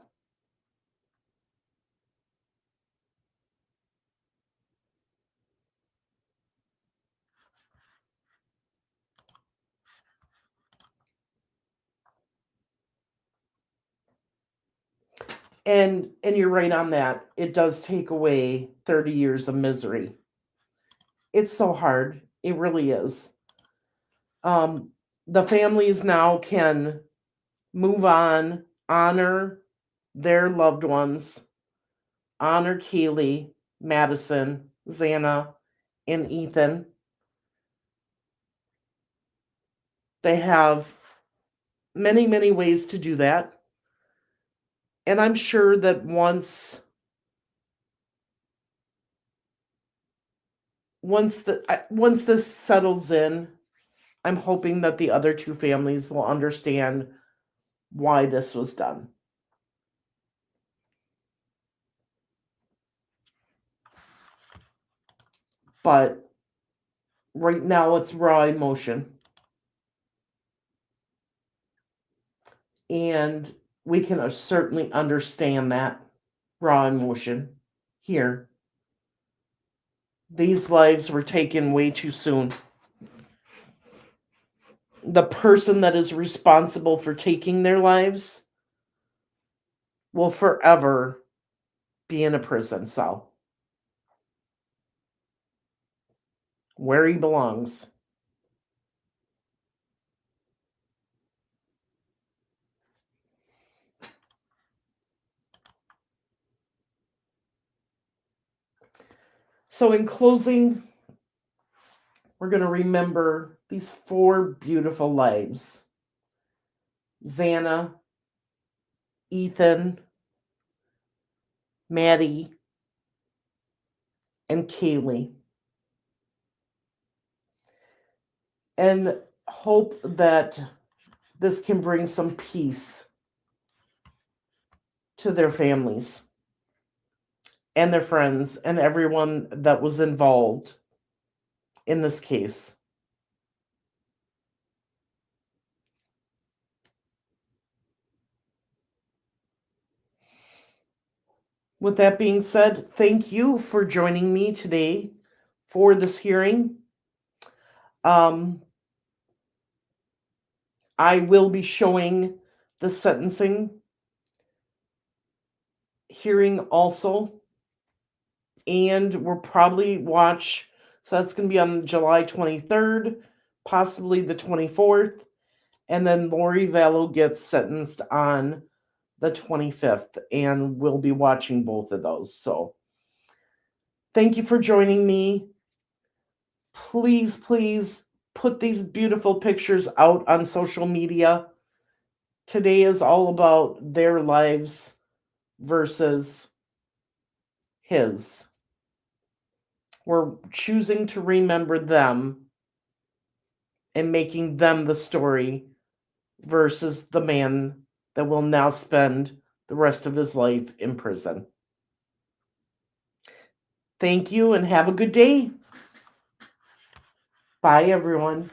And you're right on that. It does take away 30 years of misery. It's so hard. It really is. The families now can move on, honor their loved ones, honor Kaylee, Madison, Xana, and Ethan. They have many, many ways to do that. And I'm sure that once this settles in, I'm hoping that the other two families will understand why this was done. But right now it's raw emotion. And we can certainly understand that raw emotion here. These lives were taken way too soon. The person that is responsible for taking their lives will forever be in a prison cell where he belongs. So in closing, we're going to remember these 4 beautiful lives. Xana, Ethan, Maddie, and Kaylee. And hope that this can bring some peace to their families and their friends and everyone that was involved in this case. With that being said, thank you for joining me today for this hearing. I will be showing the sentencing hearing also, and we'll probably watch, so that's going to be on July 23rd, possibly the 24th, and then Lori Vallow gets sentenced on the 25th, and we'll be watching both of those. So thank you for joining me. Please, please put these beautiful pictures out on social media. Today is all about their lives versus his. We're choosing to remember them and making them the story versus the man that will now spend the rest of his life in prison. Thank you and have a good day. Bye, everyone.